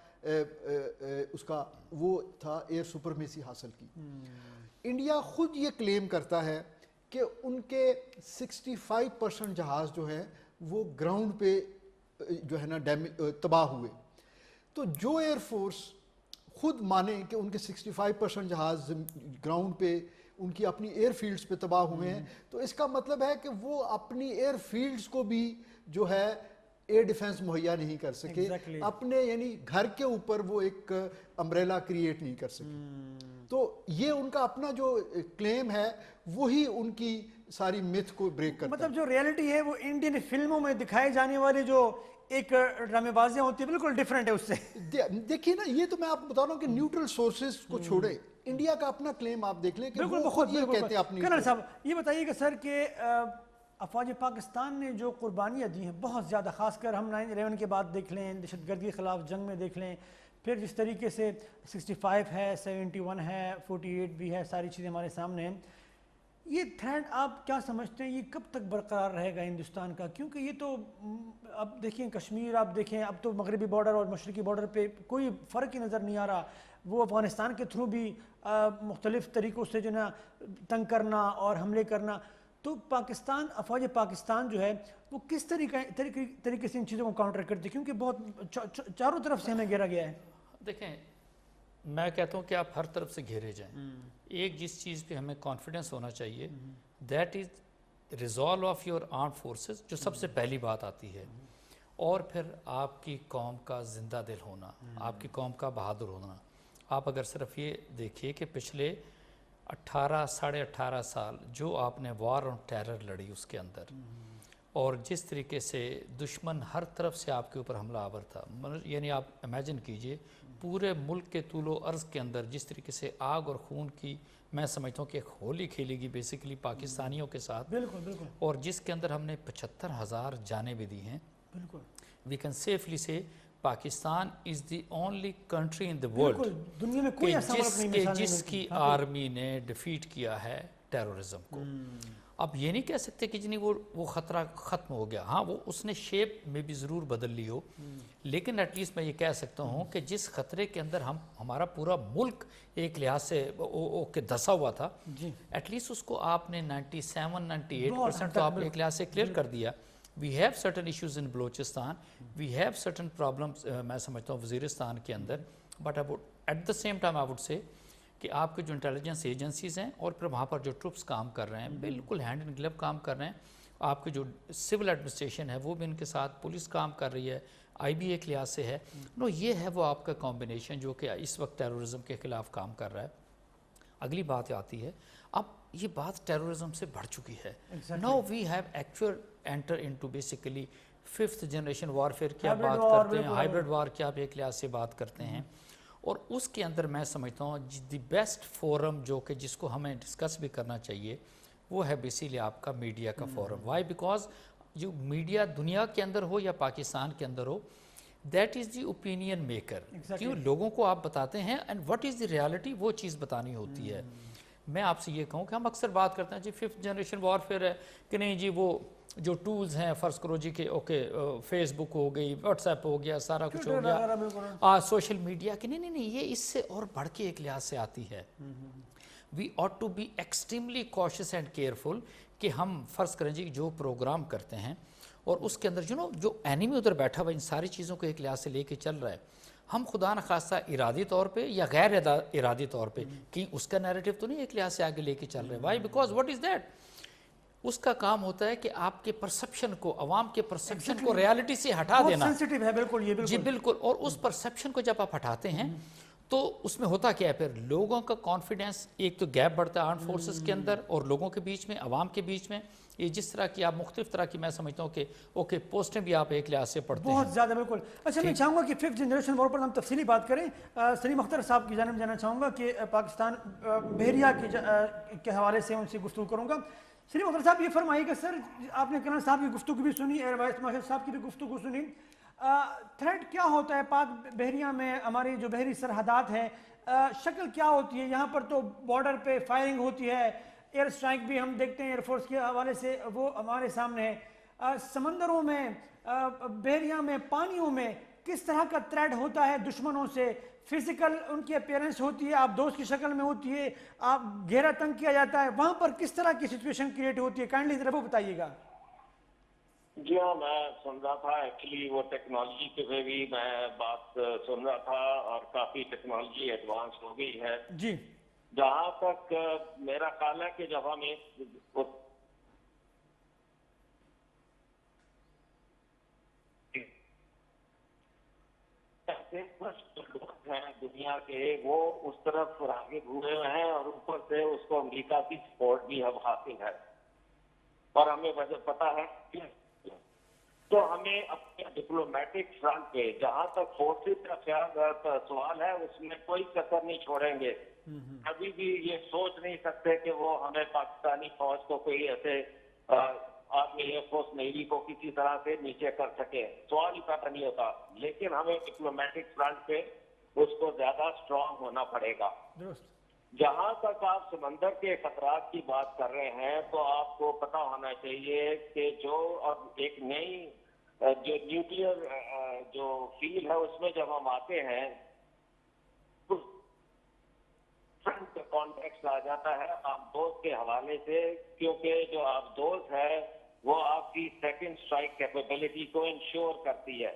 اس کا, وہ تھا ایئر سپرمیسی حاصل کی. انڈیا خود یہ کلیم کرتا ہے کہ ان کے 65% جہاز جو ہے وہ گراؤنڈ پہ جو ہے نا تباہ ہوئے. تو جو ایئر فورس خود مانے کہ ان کے 65% جہاز گراؤنڈ پہ ان کی اپنی ایئر فیلڈز پہ تباہ ہوئے ہیں, تو اس کا مطلب ہے کہ وہ اپنی ایئر فیلڈز کو بھی جو ہے ایئر ڈیفنس مہیا نہیں کر سکے, اپنے یعنی گھر کے اوپر وہ ایک امبریلا کریٹ نہیں کر سکے. تو یہ ان کا اپنا جو کلیم ہے وہی ان کی ساری میتھ کو بریک کرتا ہے. مطلب جو ریئلٹی ہے وہ انڈین فلموں میں دکھائے جانے والے جو ایک ڈرامے بازیاں ہوتی ہیں بالکل ڈیفرنٹ ہے اس سے. دیکھیے نا, یہ تو میں آپ بتا رہا ہوں کہ نیوٹرل سورسز کو چھوڑے انڈیا کا اپنا کلیم آپ دیکھ لیں کہ وہ خود یہ کہتے ہیں اپنی. کرنل صاحب یہ بتائیے کہ سر کہ افواج پاکستان نے جو قربانیاں دی ہیں بہت زیادہ, خاص کر ہم 9/11 کے بعد دیکھ لیں, دہشت گردی کے خلاف جنگ میں دیکھ لیں, پھر جس طریقے سے 65 ہے, 71 ہے, 48 بھی ہے, ساری چیزیں ہمارے سامنے ہیں. یہ تھریٹ آپ کیا سمجھتے ہیں, یہ کب تک برقرار رہے گا ہندوستان کا؟ کیونکہ یہ تو اب دیکھیں کشمیر, آپ دیکھیں اب تو مغربی بارڈر اور مشرقی بارڈر پہ کوئی فرق ہی نظر نہیں آ رہا. وہ افغانستان کے تھرو بھی مختلف طریقوں سے جو نا تنگ کرنا اور حملے کرنا. تو پاکستان, افواج پاکستان جو ہے وہ کس طریقے سے ان چیزوں کو کاؤنٹر کرتی ہے, کیونکہ بہت چاروں طرف سے ہمیں گھیرا گیا ہے. دیکھیں میں کہتا ہوں کہ آپ ہر طرف سے گھیرے جائیں. ایک جس چیز پہ ہمیں کانفیڈنس ہونا چاہیے that is resolve of your armed forces, جو سب سے پہلی بات آتی ہے, اور پھر آپ کی قوم کا زندہ دل ہونا, آپ کی قوم کا بہادر ہونا. آپ اگر صرف یہ دیکھیے کہ پچھلے 18 سال جو آپ نے وار آن ٹیرر لڑی اس کے اندر, اور جس طریقے سے دشمن ہر طرف سے آپ کے اوپر حملہ آور تھا, یعنی آپ امیجن کیجئے پورے ملک کے طول و عرض کے اندر جس طریقے سے آگ اور خون کی میں سمجھتا ہوں کہ ایک ہولی کھیلی گی بیسیکلی پاکستانیوں کے ساتھ, اور جس کے اندر ہم نے 75,000 جانیں بھی دی ہیں. وی کین سیفلی سے Pakistan is the only country in the world جس کی آرمی نے ڈیفیٹ کیا ہے ٹیرورزم کو. اب یہ نہیں کہہ سکتے کہ جنہیں وہ خطرہ ختم ہو گیا, ہاں وہ اس نے شیپ میں بھی ضرور بدل لی ہو, لیکن ایٹ لیسٹ میں یہ کہہ سکتا ہوں کہ جس خطرے کے اندر ہمارا پورا ملک ایک لحاظ سے دھسا ہوا تھا, ایٹ لیسٹ اس کو آپ نے 97-98% تو آپ ایک لحاظ سے کلیئر کر دیا. We have certain issues in Balochistan, we have certain problems میں سمجھتا ہوں وزیرستان کے اندر, but at the same time I would say کہ آپ کے جو انٹیلیجنس ایجنسیز ہیں اور پھر وہاں پر جو ٹروپس کام کر رہے ہیں بالکل ہینڈ ان گلو کام کر رہے ہیں. آپ کے جو سول ایڈمنسٹریشن ہے وہ بھی ان کے ساتھ, پولیس کام کر رہی ہے, آئی بی ایک لحاظ سے ہے. نو یہ ہے وہ آپ کا کمبینیشن جو کہ اس وقت ٹیرورزم کے خلاف کام کر رہا ہے. اگلی بات آتی ہے, اب یہ بات ٹیرورزم سے بڑھ چکی ہے. Now we have actual enter into basically 5th generation warfare کی آپ بات کرتے ہیں, ہائیبرڈ وار کی آپ ایک لحاظ سے بات کرتے ہیں, اور اس کے اندر میں سمجھتا ہوں دی بیسٹ فورم جو کہ جس کو ہمیں ڈسکس بھی کرنا چاہیے وہ ہے بیسیکلی آپ کا میڈیا کا فورم. وائی بیکاز جو میڈیا دنیا کے اندر ہو یا پاکستان کے اندر ہو, that is the opinion maker. کیوں لوگوں کو آپ بتاتے ہیں and what is the reality, وہ چیز بتانی ہوتی ہے. میں آپ سے یہ کہوں کہ ہم اکثر بات کرتے ہیں جی 5th جنریشن وارفیئر ہے کہ نہیں جی, وہ جو ٹولز ہیں فرض کرو جی کہ اوکے فیس بک ہو گئی, واٹس ایپ ہو گیا, سارا کچھ ہو گیا, سوشل میڈیا کی نہیں, یہ اس سے اور بڑھ کے ایک لحاظ سے آتی ہے. We ought to be extremely cautious and careful کہ ہم فرض کریں جی جو پروگرام کرتے ہیں اور اس کے اندر جو اینیمی ادھر بیٹھا ہوا ان ساری چیزوں کو ایک لحاظ سے لے کے چل رہا ہے, ہم خدا نخواستہ ارادی طور پہ یا غیر ارادی طور پہ کہ اس کا نیریٹو تو نہیں ایک لحاظ سے آگے لے کے چل رہے. Why because what is that, اس کا کام ہوتا ہے کہ آپ کے پرسپشن کو, عوام کے پرسپشن کو ریالٹی سے ہٹا دینا. سینسٹیو ہے بالکل, یہ جی بالکل. اور اس پرسپشن کو جب آپ ہٹاتے ہیں تو اس میں ہوتا کیا ہے, پھر لوگوں کا کانفیڈنس ایک تو گیپ بڑھتا ہے آرم فورسز کے اندر اور لوگوں کے بیچ میں, عوام کے بیچ میں. یہ جس طرح کی آپ مختلف طرح کی میں سمجھتا ہوں کہ اوکے پوسٹیں بھی آپ ایک لحاظ سے پڑھتے ہیں بہت زیادہ بالکل. اچھا میں چاہوں گا کہ 5th جنریشن وار پر ہم تفصیلی بات کریں. سلیم اختر صاحب کی جانب جانا چاہوں گا کہ پاکستان بحریہ کے حوالے سے ان سے گفتگو کروں گا. سلیم اختر صاحب یہ فرمائیے کہ سر آپ نے کرن صاحب کی گفتگو بھی سنی، ایئر وائس مارشل صاحب کی بھی گفتگو سنی، تھریٹ کیا ہوتا ہے پاک بحریہ میں، ہماری جو بحری سرحدات ہے شکل کیا ہوتی ہے؟ یہاں پر تو بارڈر پہ فائرنگ ہوتی ہے، ایئر اسٹرائک بھی ہم دیکھتے ہیں ایئر فورس کے حوالے سے وہ ہمارے سامنے ہے. سمندروں میں، بحریہ میں، پانیوں میں کس طرح کا تھریٹ ہوتا ہے دشمنوں سے؟ فزیکل ان کی اپیرنس ہوتی ہے، آپ دوست کی شکل میں ہوتی ہے، آپ گھیرا تنگ کیا جاتا ہے، وہاں پر کس طرح کی سچویشن کریٹ ہوتی ہے؟ کائنڈلی ذرا وہ بتائیے گا. جی ہاں، میں سن رہا تھا ایکچولی وہ ٹیکنالوجی پہ بھی میں بات سن رہا تھا اور کافی ٹیکنالوجی ایڈوانس ہو گئی ہے. جی جہاں تک میرا خیال ہے کہ جب ہم ہیں دنیا کے وہ اس طرف راغب ہوئے ہیں اور اوپر سے اس کو امریکہ کی سپورٹ بھی اب حاصل ہے اور ہمیں وجہ پتا ہے. تو ہمیں اپنے ڈپلومیٹک فرنٹ پہ جہاں تک فورسز کا سوال ہے اس میں کوئی کسر نہیں چھوڑیں گے. کبھی بھی یہ سوچ نہیں سکتے کہ وہ ہمیں پاکستانی فوج کو کوئی ایسے آرمی ایئر فورس نیوی کو کسی طرح سے نیچے کر سکے، سوال ہی پیدا نہیں ہوتا. لیکن ہمیں ڈپلومیٹک فرنٹ پہ اس کو زیادہ اسٹرانگ ہونا پڑے گا. جہاں تک آپ سمندر کے خطرات کی بات کر رہے ہیں تو آپ کو پتا ہونا چاہیے کہ جو اب ایک نئی جو نیوکلیئر جو فیلڈ ہے اس میں جب ہم آتے ہیں کانٹیکسٹ آ جاتا ہے آپ دوست کے حوالے سے، کیونکہ جو آپ دوست ہے وہ آپ کی سیکنڈ اسٹرائک کیپیبلٹی کو انشور کرتی ہے.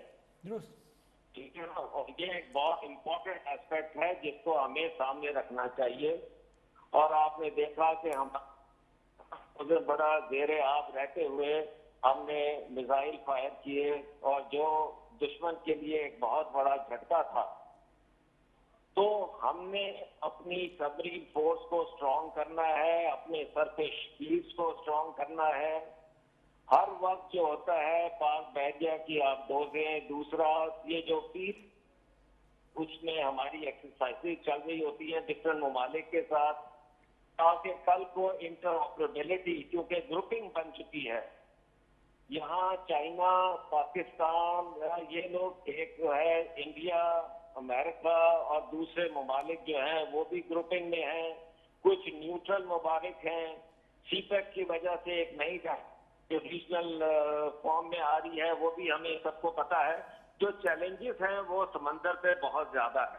ٹھیک ہے نا، اور یہ ایک بہت امپورٹنٹ ایسپیکٹ ہے جس کو ہمیں سامنے رکھنا چاہیے. اور آپ نے دیکھا کہ ہم بڑا زیر آب رہتے ہوئے ہم نے میزائل فائر کیے اور جو دشمن کے لیے ایک بہت بڑا جھٹکا تھا. تو ہم نے اپنی سبمرین فورس کو اسٹرانگ کرنا ہے، اپنے سرفیس فلیٹس کو اسٹرانگ کرنا ہے. ہر وقت جو ہوتا ہے پاک بحریہ کی آپ دوزیں، دوسرا یہ جو پیس اس میں ہماری ایکسرسائزز چل رہی ہوتی ہیں ڈفرینٹ ممالک کے ساتھ، تاکہ کل کو انٹر آپریبلٹی کیونکہ گروپنگ بن چکی ہے. یہاں چائنا، پاکستان، یہ لوگ ایک جو ہے انڈیا، امریکہ اور دوسرے ممالک جو ہیں وہ بھی گروپنگ میں ہیں، کچھ نیوٹرل ممالک ہیں. سی پیک کی وجہ سے ایک نئی جو ریجنل فارم میں آ رہی ہے وہ بھی ہمیں سب کو پتا ہے. جو چیلنجز ہیں وہ سمندر پہ بہت زیادہ ہے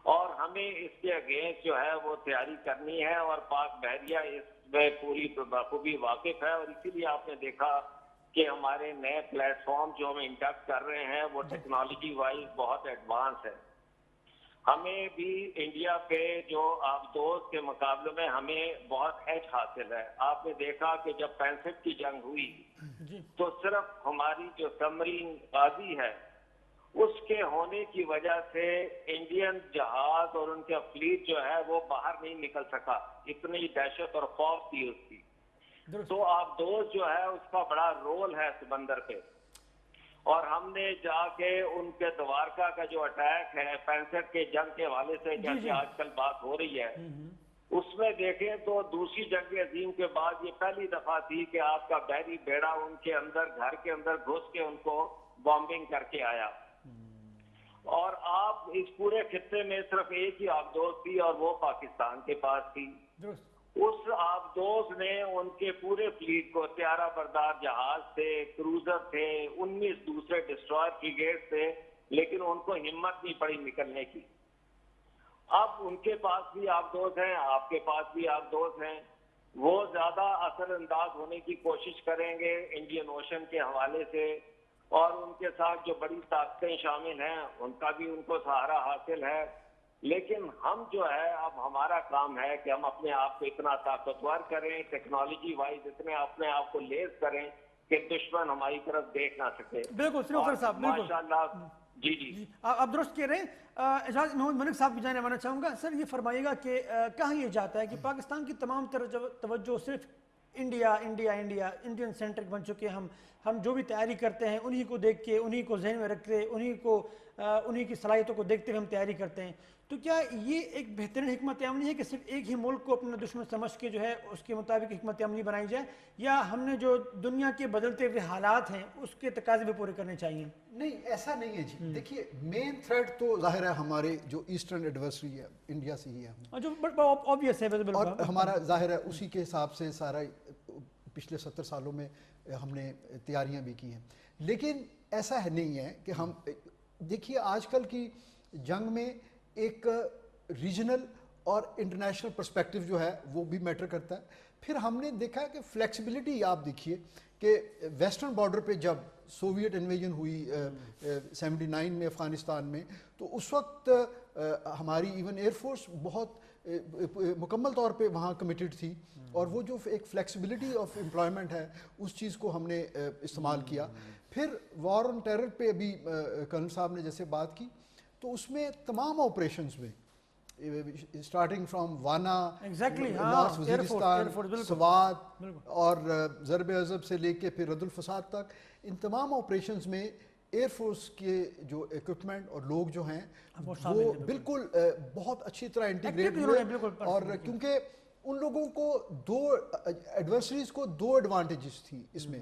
اور ہمیں اس کے اگینسٹ جو ہے وہ تیاری کرنی ہے اور پاک بحریہ اس میں پوری بخوبی واقف ہے. اور اسی لیے آپ نے دیکھا کہ ہمارے نئے پلیٹ فارم جو ہم انڈکٹ کر رہے ہیں وہ ٹیکنالوجی وائز بہت ایڈوانس ہے. ہمیں بھی انڈیا پہ جو آپ دوست کے مقابلے میں ہمیں بہت ایج حاصل ہے. آپ نے دیکھا کہ جب 65 کی جنگ ہوئی تو صرف ہماری جو سبمرین بازی ہے اس کے ہونے کی وجہ سے انڈین جہاز اور ان کا فلیٹ جو ہے وہ باہر نہیں نکل سکا، اتنی دہشت اور خوف تھی اس کی. تو آپ دوست جو ہے اس کا بڑا رول ہے سمندر پہ. اور ہم نے جا کے ان کے دوارکا کا جو اٹیک ہے 65 کے جنگ کے حوالے سے جیسے آج کل بات ہو رہی ہے اس میں دیکھیں تو دوسری جنگ عظیم کے بعد یہ پہلی دفعہ تھی کہ آپ کا بحری بیڑا ان کے اندر گھر کے اندر گھس کے ان کو بامبنگ کر کے آیا. اور آپ اس پورے خطے میں صرف ایک ہی آبدوز تھی اور وہ پاکستان کے پاس تھی. اس آبدوز نے ان کے پورے فلیٹ کو طیارہ بردار جہاز تھے، کروزر تھے، 19 دوسرے ڈسٹرائر فریگیٹ تھے، لیکن ان کو ہمت نہیں پڑی نکلنے کی. اب ان کے پاس بھی آبدوز ہیں، آپ کے پاس بھی آبدوز ہیں، وہ زیادہ اثر انداز ہونے کی کوشش کریں گے انڈین اوشن کے حوالے سے اور ان کے ساتھ جو بڑی طاقتیں شامل ہیں ان کا بھی ان کو سہارا حاصل ہے. لیکن ہم جو ہے اب ہمارا کام ہے کہ ہم اپنے آپ کو اتنا طاقتور کریں، ٹیکنالوجی وائز اتنے اپنے آپ کو لیس کریں کہ دشمن ہماری طرف دیکھ نہ سکے. بالکل سلیم صاحب، ماشاءاللہ. جی آپ درست کہہ رہے ہیں. اعجاز محمد ملک صاحب کی جانب آنا چاہوں گا. سر یہ فرمائیے گا کہ کہا یہ جاتا ہے کہ پاکستان کی تمام توجہ صرف India India India Indian centric بن چکے ہیں ہم جو بھی تیاری کرتے ہیں انہی کو دیکھ کے انہی کو ذہن میں رکھتے انہی کی صلاحیتوں کو دیکھتے ہوئے ہم تیاری کرتے ہیں. تو کیا یہ ایک بہترین حکمت عملی ہے کہ صرف ایک ہی ملک کو اپنا دشمن سمجھ کے جو ہے اس کے مطابق حکمت عملی بنائی جائے, یا ہم نے جو دنیا کے بدلتے ہوئے حالات ہیں اس کے تقاضے بھی پورے کرنے چاہیے؟ نہیں, ایسا نہیں ہے جی. دیکھیے مین تھریٹ تو ظاہر ہے ہمارے جو ایسٹرن ایڈورسری ہے انڈیا سے ہی ہے, جو obvious ہے, اور ہمارا ظاہر ہے اسی کے حساب سے سارا پچھلے 70 سالوں میں ہم نے تیاریاں بھی کی ہیں. لیکن ایسا ہے نہیں ہے کہ ہم دیکھیے آج کل کی جنگ میں ایک ریجنل اور انٹرنیشنل پرسپیکٹیو جو ہے وہ بھی میٹر کرتا ہے. پھر ہم نے دیکھا کہ فلیکسیبلٹی آپ دیکھیے کہ ویسٹرن بارڈر پہ جب سوویٹ انویژن ہوئی 79 میں افغانستان میں, تو اس وقت ہماری ایون ایئر فورس بہت مکمل طور پہ وہاں کمیٹڈ تھی, اور وہ جو ایک فلیکسیبلٹی آف امپلائمنٹ ہے اس چیز کو ہم نے استعمال کیا. پھر وار آن ٹیرر پہ ابھی کرنل صاحب نے جیسے بات کی, تو اس میں تمام آپریشنز میں اسٹارٹنگ فرام وانا, نارتھ وزیرستان, سوات اور ضرب عضب سے لے کے پھر رد الفساد تک, ان تمام آپریشنز میں ایئر فورس کے جو ایکوپمنٹ اور لوگ جو ہیں وہ بالکل بہت اچھی طرح انٹیگریٹ ہوئے. اور کیونکہ ان لوگوں کو ایڈورسریز کو 2 ایڈوانٹیجز تھی اس میں.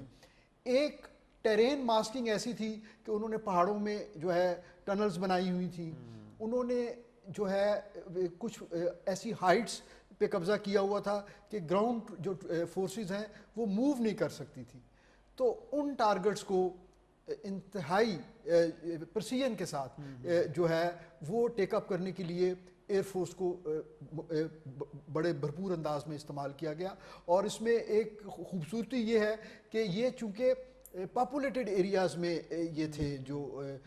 ایک ٹیرین ماسکنگ ایسی تھی کہ انہوں نے پہاڑوں میں جو ہے ٹنلز بنائی ہوئی تھی, انہوں نے جو ہے کچھ ایسی ہائٹس پہ قبضہ کیا ہوا تھا کہ گراؤنڈ جو فورسز ہیں وہ موو نہیں کر سکتی تھی. تو ان ٹارگٹس کو انتہائی پرسیژن کے ساتھ جو ہے وہ ٹیک اپ کرنے کے لیے ایئر فورس کو بڑے بھرپور انداز میں استعمال کیا گیا. اور اس میں ایک خوبصورتی یہ ہے کہ یہ چونکہ پاپولیٹڈ ایریاز میں یہ تھے جو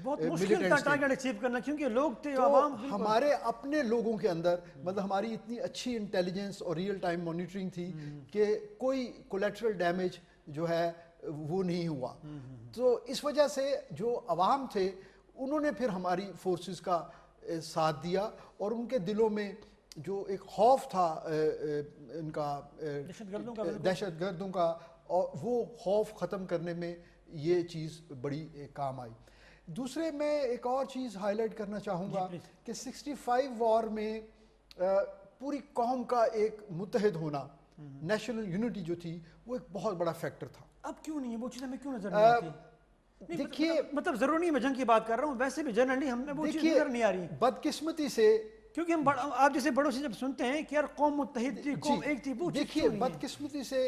بہت مشکل تھا ٹارگٹ اچیو کرنا, کیونکہ لوگ تھے عوام, ہمارے اپنے لوگوں کے اندر مطلب ہماری اتنی اچھی انٹیلیجنس اور ریئل ٹائم مانیٹرنگ تھی کہ کوئی کولیٹرل ڈیمیج جو ہے وہ نہیں ہوا. تو اس وجہ سے جو عوام تھے انہوں نے پھر ہماری فورسز کا ساتھ دیا, اور ان کے دلوں میں جو ایک خوف تھا ان کا دہشت گردوں کا, اور وہ خوف ختم کرنے میں یہ چیز بڑی کام آئی. دوسرے میں ایک اور چیز ہائی لائٹ کرنا چاہوں گا کہ 65 وار میں پوری قوم کا ایک متحد ہونا, نیشنل یونٹی جو تھی, وہ ایک بہت بڑا فیکٹر تھا. اب کیوں نہیں ہے وہ چیز, ہمیں کیوں نظر نہیں آتی؟ دیکھیے مطلب ضرور نہیں میں جنگ کی بات کر رہا ہوں, ویسے بھی جنرلی ہمیں وہ چیز نظر نہیں آ رہی. بدقسمتی سے, کیونکہ ہم آپ جیسے بڑوں سے جب سنتے ہیں کہ یار قوم متحد تھی, قوم ایک تھی, وہ دیکھیے بدقسمتی سے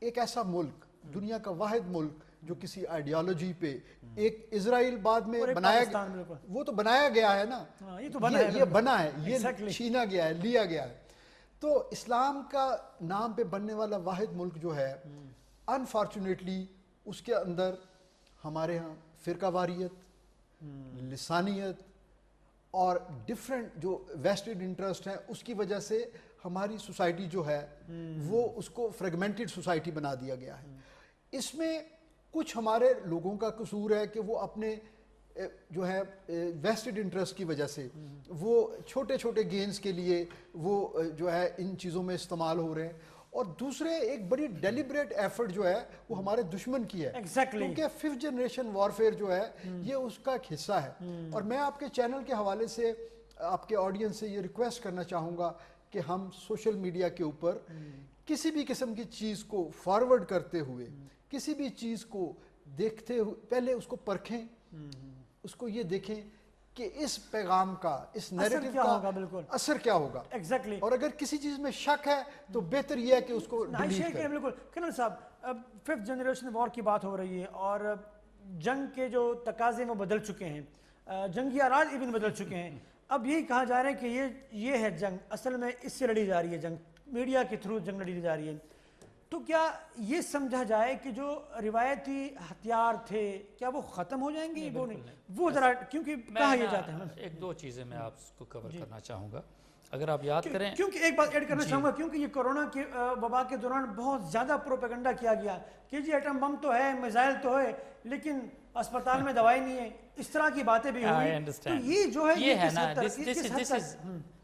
ایک ایسا ملک, دنیا کا واحد ملک جو کسی آئیڈیالوجی پہ, ایک اسرائیل بعد میں بنایا گیا, وہ تو بنایا گیا ہے نا, یہ بنا ہے, یہ چھینا گیا ہے, لیا گیا ہے. تو اسلام کا نام پہ بننے والا واحد ملک جو ہے, انفارچونیٹلی اس کے اندر ہمارے ہاں فرقہ واریت, لسانیت اور ڈفرینٹ جو ویسٹڈ انٹرسٹ ہیں, اس کی وجہ سے ہماری سوسائٹی جو ہے وہ اس کو فریگمنٹڈ سوسائٹی بنا دیا گیا ہے. اس میں کچھ ہمارے لوگوں کا قصور ہے کہ وہ اپنے جو ہے ویسٹڈ انٹرسٹ کی وجہ سے وہ چھوٹے چھوٹے گینز کے لیے وہ جو ہے ان چیزوں میں استعمال ہو رہے ہیں, اور دوسرے ایک بڑی ڈیلیبریٹ ایفرٹ جو ہے وہ ہمارے دشمن کی ہے, کیونکہ 5th جنریشن وارفیئر جو ہے یہ اس کا ایک حصہ ہے. اور میں آپ کے چینل کے حوالے سے آپ کے آڈینس سے یہ ریکویسٹ کرنا چاہوں گا کہ ہم سوشل میڈیا کے اوپر کسی بھی قسم کی چیز کو فارورڈ کرتے ہوئے, کسی بھی چیز کو دیکھتے ہوئے پہلے اس کو پرکھیں, اس کو یہ دیکھیں کہ اس پیغام کا, اس نیریٹو کا اثر کیا ہوگا. اور اگر کسی چیز میں شک ہے تو بہتر یہ ہے کہ اس کو ڈیلیٹ کریں. بالکل کرنل صاحب, اب 5th جنریشن وار کی بات ہو رہی ہے, اور جنگ کے جو تقاضے وہ بدل چکے ہیں, جنگی آلات ایون بدل چکے ہیں. اب یہی کہا جا رہا ہے کہ یہ ہے جنگ, اصل میں اس سے لڑی جا رہی ہے جنگ, میڈیا کے تھرو جنگ لڑی جا رہی ہے. تو کیا یہ سمجھا جائے کہ جو روایتی ہتھیار تھے کیا وہ ختم ہو جائیں گے؟ وہ ذرا کیونکہ کہا یہ جاتا ہے. ایک دو چیزیں میں آپ کو کور کرنا چاہوں گا, اگر آپ یاد کریں, کیونکہ ایک بات ایڈ کرنا چاہوں گا, کیونکہ یہ کورونا کے وبا کے دوران بہت زیادہ پروپیگنڈا کیا گیا کہ جی ایٹم بم تو ہے, میزائل تو ہے, لیکن اسپتال میں دوائی نہیں ہے, اس طرح کی باتیں بھی ہوئی. تو یہ جو ہے یہ ہے نا,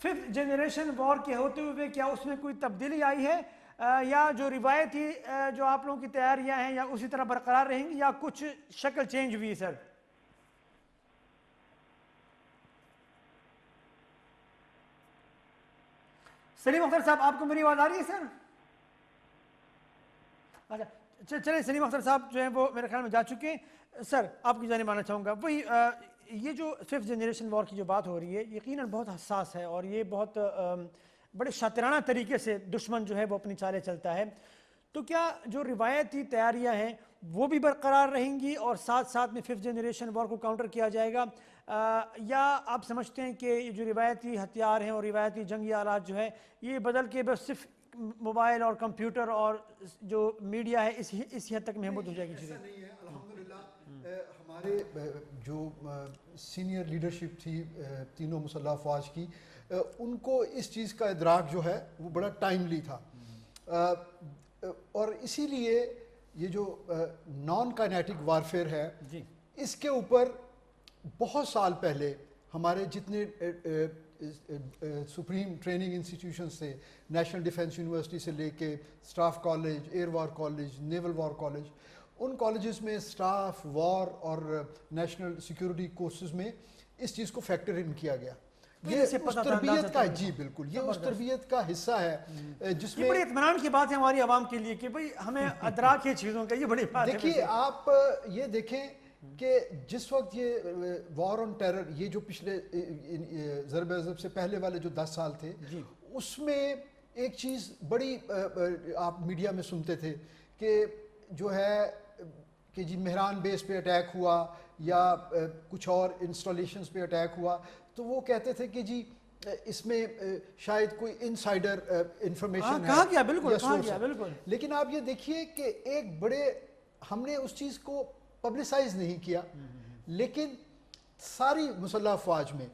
5th جنریشن وار کے ہوتے ہوئے کیا اس میں کوئی تبدیلی آئی ہے یا جو روایتی جو آپ لوگوں کی تیاریاں ہیں یا اسی طرح برقرار رہیں گی یا کچھ شکل چینج ہوئی سر؟ سلیم اختر صاحب آپ کو میری آواز آ رہی ہے سر؟ اچھا چلیں، سلیم اختر صاحب جو ہیں وہ میرے خیال میں جا چکے ہیں. سر آپ کی جانب آنا چاہوں گا. وہی یہ جو 5th جنریشن وار کی جو بات ہو رہی ہے یقیناً بہت حساس ہے اور یہ بہت بڑے شاطرانہ طریقے سے دشمن جو ہے وہ اپنی چالیں چلتا ہے. تو کیا جو روایتی تیاریاں ہیں وہ بھی برقرار رہیں گی اور ساتھ ساتھ میں 5th جنریشن وار کو کاؤنٹر کیا جائے گا، یا آپ سمجھتے ہیں کہ یہ جو روایتی ہتھیار ہیں اور روایتی جنگی آلات جو ہے یہ بدل کے بس صرف موبائل اور کمپیوٹر اور جو میڈیا ہے اسی حد تک محدود ہو جائے گی چیزیں؟ ایسا نہیں ہے الحمدللہ. ہمارے جو سینئر لیڈرشپ تھی تینوں مسلح افواج کی، ان کو اس چیز کا ادراک جو ہے وہ بڑا ٹائملی تھا، اور اسی لیے یہ جو نان کائنیٹک وارفیئر ہے اس کے اوپر بہت سال پہلے ہمارے جتنے سپریم ٹریننگ انسٹیٹیوشنز تھے، نیشنل ڈیفنس یونیورسٹی سے لے کے staff college, air war college, naval war college, ان کالجز میں اسٹاف وار اور نیشنل سیکیورٹی کورسز میں اس چیز کو فیکٹر ان کیا گیا. یہ اس تربیت کا، جی بالکل، یہ اس تربیت کا حصہ ہے جس میں بڑی اطمینان کی بات ہے ہماری عوام کے لیے کہ بھئی ہمیں ادراک ہے چیزوں کا. یہ بڑی بات ہے. دیکھیے آپ یہ دیکھیں کہ جس وقت یہ وار آن ٹیرر، یہ جو پچھلے ضرب عضب سے پہلے والے جو 10 سال تھے، اس میں ایک چیز بڑی آپ میڈیا میں سنتے تھے کہ جو ہے کہ جی مہران بیس پہ اٹیک ہوا یا کچھ اور انسٹالیشنز پہ اٹیک ہوا، تو وہ کہتے تھے کہ جی اس میں شاید کوئی انسائیڈر انفارمیشن ہے. کہا گیا، بالکل کہا گیا، بالکل. لیکن آپ یہ دیکھیے کہ ایک بڑے، ہم نے اس چیز کو پبلسائز نہیں کیا، لیکن ساری مسلح افواج میں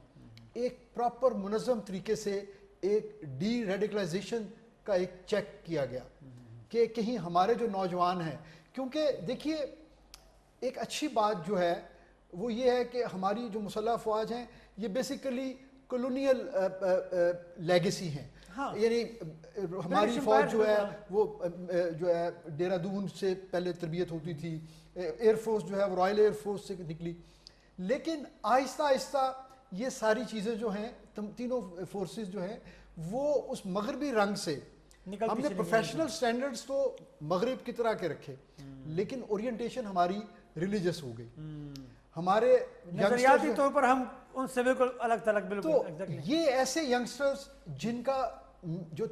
ایک پراپر منظم طریقے سے ایک ڈی ریڈیکلائزیشن کا ایک چیک کیا گیا کہ کہیں ہمارے جو نوجوان ہیں، کیونکہ دیکھیے ایک اچھی بات جو ہے وہ یہ ہے کہ ہماری جو مسلح افواج ہیں یہ بیسیکلی کولونیل لیگیسی ہیں. یعنی ہماری فوج جو ہے وہ جو ہے دہرادون سے پہلے تربیت ہوتی تھی، ایئر فورس جو ہے وہ رائل ایئر فورس سے نکلی، لیکن آہستہ آہستہ یہ ساری چیزیں جو ہیں تینوں فورسز جو ہیں وہ اس مغربی رنگ سے، ہم نے پروفیشنل سٹینڈرڈز تو مغرب کی طرح کے رکھے لیکن اورینٹیشن ہماری ریلیجس ہو گئی، ہمارے نظریاتی طور پر ہم ان سے بالکل الگ تھلگ. بالکل. تو یہ ایسے ینگسٹرز جن کا جو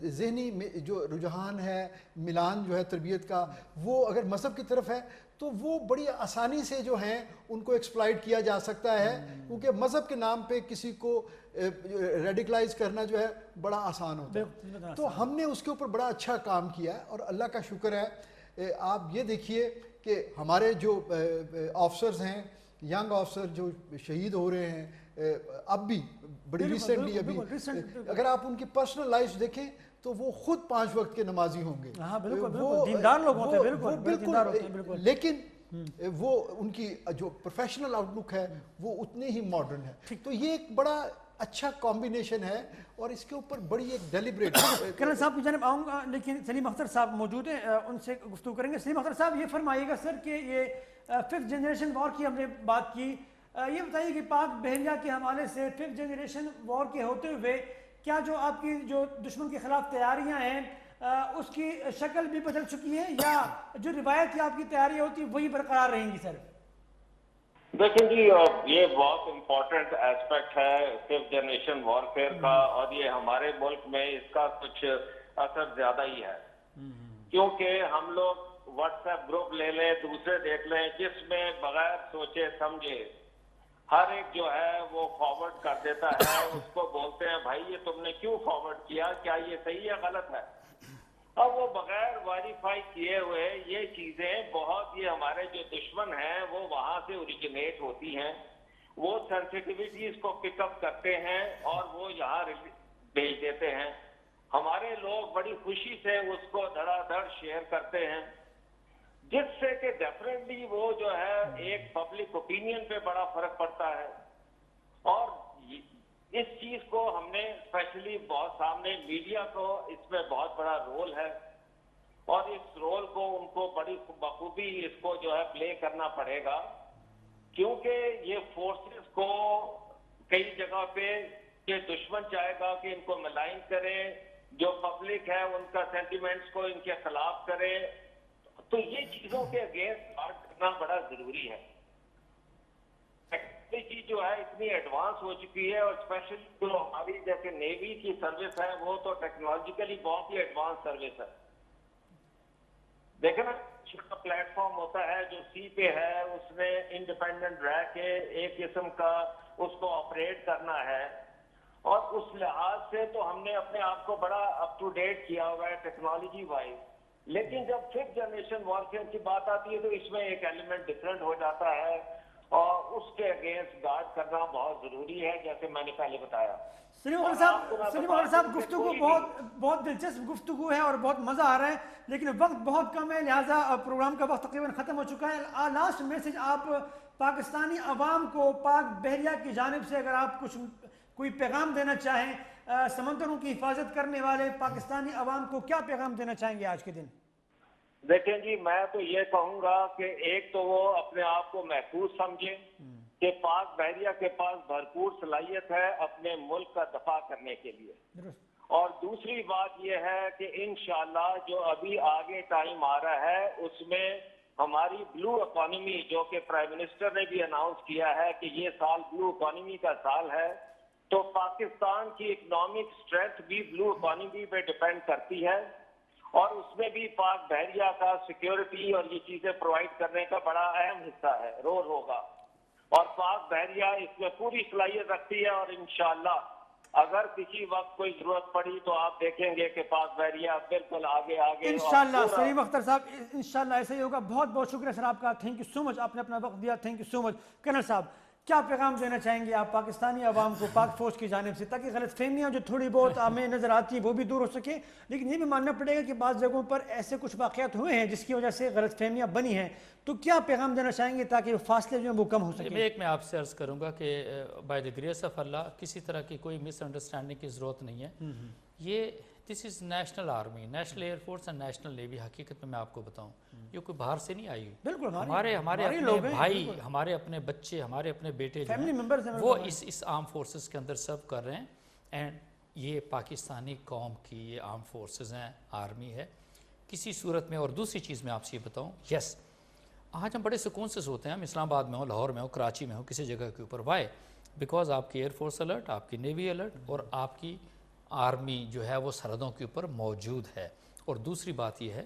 ذہنی جو رجحان ہے، ملان جو ہے تربیت کا، وہ اگر مذہب کی طرف ہے تو وہ بڑی آسانی سے جو ہیں ان کو ایکسپلائٹ کیا جا سکتا ہے، کیونکہ مذہب کے نام پہ کسی کو ریڈیکلائز کرنا جو ہے بڑا آسان ہوتا ہے. تو ہم نے اس کے اوپر بڑا اچھا کام کیا ہے اور اللہ کا شکر ہے. آپ یہ دیکھیے کہ ہمارے جو آفسرز ہیں، ینگ آفسر جو شہید ہو رہے ہیں اب بھی بڑی ریسنٹلی، ابھی اگر آپ ان کی پرسنل لائف دیکھیں تو وہ خود 5 وقت کے نمازی ہوں گے. وہ دیندار لوگ ہوتے ہیں، بالکل. لیکن وہ ان کی جو پروفیشنل آؤٹ لک ہے وہ اتنے ہی ماڈرن ہے. تو یہ ایک بڑا اچھا کمبینیشن ہے اور اس کے اوپر بڑی ایک ڈیلیبریٹ. کرنل صاحب کی جانب آؤں گا لیکن سلیم اختر صاحب موجود ہیں، ان سے گفتگو کریں گے. سلیم اختر صاحب یہ فرمائیے گا سر کہ یہ 5th جنریشن وار کی ہم نے بات کی، یہ بتائیے کہ پاک بحریہ کے حوالے سے 5th جنریشن وار کے ہوتے ہوئے کیا جو آپ کی جو دشمن کے خلاف تیاریاں ہیں اس کی شکل بھی بدل چکی ہے یا جو روایتی آپ کی تیاری ہوتی وہی برقرار رہیں گی سر؟ دیکھیں جی یہ بہت امپورٹنٹ ایسپیکٹ ہے 5th جنریشن وارفیئر کا، اور یہ ہمارے ملک میں اس کا کچھ اثر زیادہ ہی ہے، کیونکہ ہم لوگ واٹس ایپ گروپ لے لیں، دوسرے دیکھ لیں، جس میں بغیر سوچے سمجھے ہر ایک جو ہے وہ فارورڈ کر دیتا ہے. اس کو بولتے ہیں بھائی یہ تم نے کیوں فارورڈ کیا، کیا یہ صحیح ہے غلط ہے؟ اب وہ بغیر ویریفائی کیے ہوئے یہ چیزیں بہت، یہ ہمارے جو دشمن ہیں وہ وہاں سے اوریجنیٹ ہوتی ہیں، وہ سینسٹیوٹیز کو پک اپ کرتے ہیں اور وہ یہاں بھیج دیتے ہیں. ہمارے لوگ بڑی خوشی سے اس کو دھڑا دھڑ شیئر کرتے ہیں، جس سے کہ ڈیفینیٹلی وہ جو ہے ایک پبلک اوپینین پہ بڑا فرق پڑتا ہے. اور اس چیز کو ہم نے اسپیشلی بہت سامنے میڈیا کو اس میں بہت بڑا رول ہے اور اس رول کو ان کو بڑی بخوبی اس کو جو ہے پلے کرنا پڑے گا، کیونکہ یہ فورسز کو کئی جگہ پہ یہ دشمن چاہے گا کہ ان کو ملائن کرے، جو پبلک ہے ان کا سینٹیمنٹس کو ان کے خلاف کرے، تو یہ چیزوں کے اگینسٹ بات کرنا بڑا ضروری ہے۔ ٹیکنالوجی جو ہے اتنی ایڈوانس ہو چکی ہے اور اسپیشلی جو ہماری جیسے نیوی کی سروس ہے وہ تو ٹیکنالوجیکلی بہت ہی ایڈوانس سروس ہے۔ دیکھیں نا، چھوٹا پلیٹ فارم ہوتا ہے جو سی پہ ہے، اس میں انڈیپینڈنٹ رہ کے ایک قسم کا اس کو آپریٹ کرنا ہے، اور اس لحاظ سے تو ہم نے اپنے آپ کو بڑا اپ ٹو ڈیٹ کیا ہوا ہے ٹیکنالوجی وائز، لیکن جب 5th جنریشن وارفیئر کی بات آتی ہے تو اس میں ایک ایلیمنٹ ڈفرینٹ ہو جاتا ہے اور اس کے اگینسٹ گارڈ کرنا بہت ضروری ہے، جیسے میں نے پہلے بتایا۔ سلیم اختر صاحب گفتگو بہت دلچسپ گفتگو ہے اور بہت مزہ آ رہا ہے، لیکن وقت بہت کم ہے، لہٰذا پروگرام کا وقت تقریباً ختم ہو چکا ہے۔ لاسٹ میسج آپ پاکستانی عوام کو پاک بحریہ کی جانب سے اگر آپ کوئی پیغام دینا چاہیں، سمندروں کی حفاظت کرنے والے پاکستانی عوام کو کیا پیغام دینا چاہیں گے آج کے دن؟ دیکھیں جی، میں تو یہ کہوں گا کہ ایک تو وہ اپنے آپ کو محفوظ سمجھیں کہ پاک بحریہ کے پاس بھرپور صلاحیت ہے اپنے ملک کا دفاع کرنے کے لیے، اور دوسری بات یہ ہے کہ انشاءاللہ جو ابھی آگے ٹائم آ رہا ہے اس میں ہماری بلو اکانومی، جو کہ پرائم منسٹر نے بھی اناؤنس کیا ہے کہ یہ سال بلو اکانومی کا سال ہے، تو پاکستان کی اکنامک اسٹرینتھ بھی بلو اکانومی پہ ڈپینڈ کرتی ہے، اور اس میں بھی پاک بحریہ کا سیکیورٹی اور یہ چیزیں پرووائڈ کرنے کا بڑا اہم حصہ ہے، رول ہوگا، اور پاک بحریہ اس میں پوری صلاحیت رکھتی ہے، اور انشاءاللہ اگر کسی وقت کوئی ضرورت پڑی تو آپ دیکھیں گے کہ پاک بحریہ بالکل آگے انشاءاللہ۔ سلیم اختر صاحب انشاءاللہ ایسا ہی ہوگا۔ بہت بہت شکریہ سر آپ کا، تھینک یو سو مچ، آپ نے اپنا وقت دیا، thank you so much. Colonel صاحب کیا پیغام دینا چاہیں گے آپ پاکستانی عوام کو پاک فوج کی جانب سے، تاکہ غلط فہمیاں جو تھوڑی بہت ہمیں نظر آتی ہیں وہ بھی دور ہو سکیں، لیکن یہ بھی ماننا پڑے گا کہ بعض جگہوں پر ایسے کچھ واقعات ہوئے ہیں جس کی وجہ سے غلط فہمیاں بنی ہیں، تو کیا پیغام دینا چاہیں گے تاکہ وہ فاصلے جو ہیں وہ کم ہو سکیں؟ میں آپ سے عرض کروں گا کہ بائی دی گریس آف اللہ کسی طرح کی کوئی مس انڈرسٹینڈنگ کی ضرورت نہیں ہے۔ یہ this is national army, national air force and national navy. حقیقت میں آپ کو بتاؤں یہ کوئی باہر سے نہیں آئی ہوئی، بالکل ہمارے اپنے بھائی، ہمارے اپنے بچے، ہمارے اپنے بیٹے وہ اس آرم فورسز کے اندر سرو کر رہے ہیں، اینڈ یہ پاکستانی قوم کی یہ آرم فورسز ہیں، آرمی ہے کسی صورت میں۔ اور دوسری چیز میں آپ سے یہ بتاؤں، یس آج ہم بڑے سکون سے سوتے ہیں، ہم اسلام آباد میں ہوں، لاہور میں ہوں، کراچی میں ہوں، کسی جگہ کے اوپر، وائی بیکاز آپ کی ایئر فورس الرٹ، آپ کی نیوی الرٹ، اور آپ کی آرمی جو ہے وہ سرحدوں کے اوپر موجود ہے۔ اور دوسری بات یہ ہے،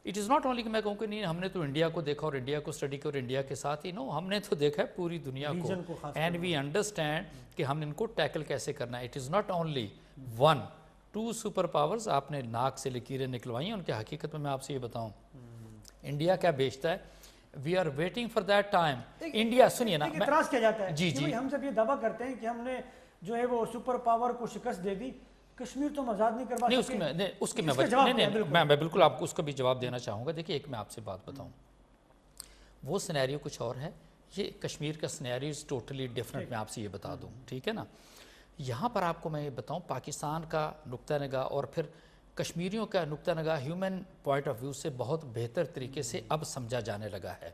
اٹ از ناٹ اونلی کہ میں کہوں کہ نہیں ہم نے تو انڈیا کو دیکھا اور انڈیا کو اسٹڈی کیا اور انڈیا کے ساتھ ہی، نو، ہم نے تو دیکھا ہے پوری دنیا کو، اینڈ وی انڈرسٹینڈ کہ ہم ان کو ٹیکل کیسے کرنا ہے۔ It is not only 1 2 super powers آپ نے ناک سے لکیریں نکلوائی ہیں ان کے۔ حقیقت میں آپ سے یہ بتاؤں انڈیا کیا بیچتا ہے، we are waiting for that time. India سنیے نا، اعتراض کیا جاتا ہے جی جی، ہم جب یہ دعویٰ کرتے ہیں کہ ہم نے جو ہے وہ سپر پاور کو شکست دے دی، کشمیر تو آزاد نہیں کروا سکے، اس کی میں بالکل آپ کو اس کا بھی جواب دینا چاہوں گا۔ دیکھیے ایک میں آپ سے بات بتاؤں، وہ سینیریو کچھ اور ہے، یہ کشمیر کا سینیریو از ٹوٹلی ڈفرینٹ، میں آپ سے یہ بتا دوں، ٹھیک ہے نا۔ یہاں پر آپ کو میں یہ بتاؤں پاکستان کا نقطہ نگاہ اور پھر کشمیریوں کا نقطہ نگاہ ہیومن پوائنٹ آف ویو سے بہت بہتر طریقے سے اب سمجھا جانے لگا ہے۔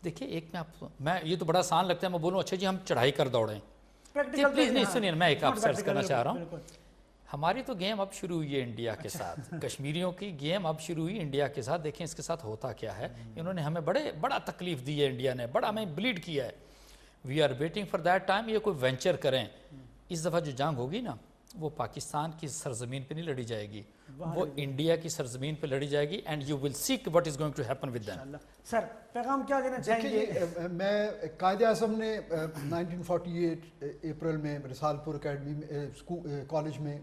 دیکھیے ایک میں یہ تو بڑا آسان لگتا ہے میں بولوں اچھا جی ہم چڑھائی کر دوڑیں، پلیز نہیں سنیے، میں ایک آپ سے عرض کرنا چاہ رہا ہوں، ہماری تو گیم اب شروع ہوئی ہے انڈیا کے ساتھ، کشمیریوں کی گیم اب شروع ہوئی انڈیا کے ساتھ۔ دیکھیں اس کے ساتھ ہوتا کیا ہے، انہوں نے ہمیں بڑا تکلیف دی ہے، انڈیا نے بڑا ہمیں بلیڈ کیا ہے۔ We are waiting for that time, یہ کوئی وینچر کریں، اس دفعہ جو جنگ ہوگی نا وہ پاکستان کی سرزمین پہ نہیں لڑی جائے گی، وہ انڈیا کی سرزمین پہ لڑی جائے گی، and you will see what is going to happen with them. Sir پیغام کیا دینا چاہیں گے؟ میں قائد اعظم نے 1948 اپریل میں رسال پور اکیڈمی کالج میں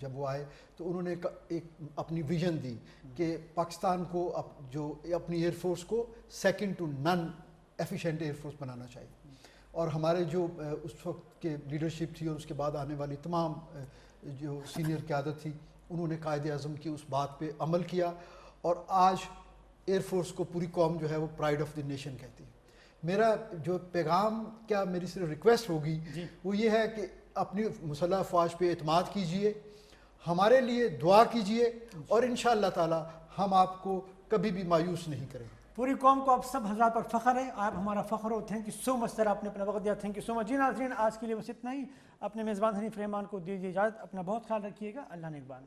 جب وہ آئے تو انہوں نے ایک اپنی ویژن دی کہ پاکستان کو جو اپنی ایئر فورس کو سیکنڈ ٹو نن ایفیشینٹ ایئر فورس بنانا چاہیے، اور ہمارے جو اس وقت کے لیڈرشپ تھی اور اس کے بعد آنے والی تمام جو سینئر قیادت تھی انہوں نے قائد اعظم کی اس بات پہ عمل کیا، اور آج ایئر فورس کو پوری قوم جو ہے وہ پرائڈ آف دی نیشن کہتی ہے۔ میرا جو پیغام، کیا میری صرف ریکویسٹ ہوگی وہ یہ ہے کہ اپنی مسلح افواج پہ اعتماد کیجئے، ہمارے لیے دعا کیجئے، اور انشاءاللہ تعالی ہم آپ کو کبھی بھی مایوس نہیں کریں گے۔ پوری قوم کو آپ سب حضرات پر فخر ہے، آپ ہمارا فخر ہو۔ تھینک یو سو مچ سر، آپ نے اپنا وقت دیا، تھینک یو سو مچ۔ جی ناظرین، آج کے لیے بس اتنا ہی۔ اپنے میزبان حنیف رحمان کو دیجیے اجازت، اپنا بہت خیال رکھیے گا، اللہ نگہبان۔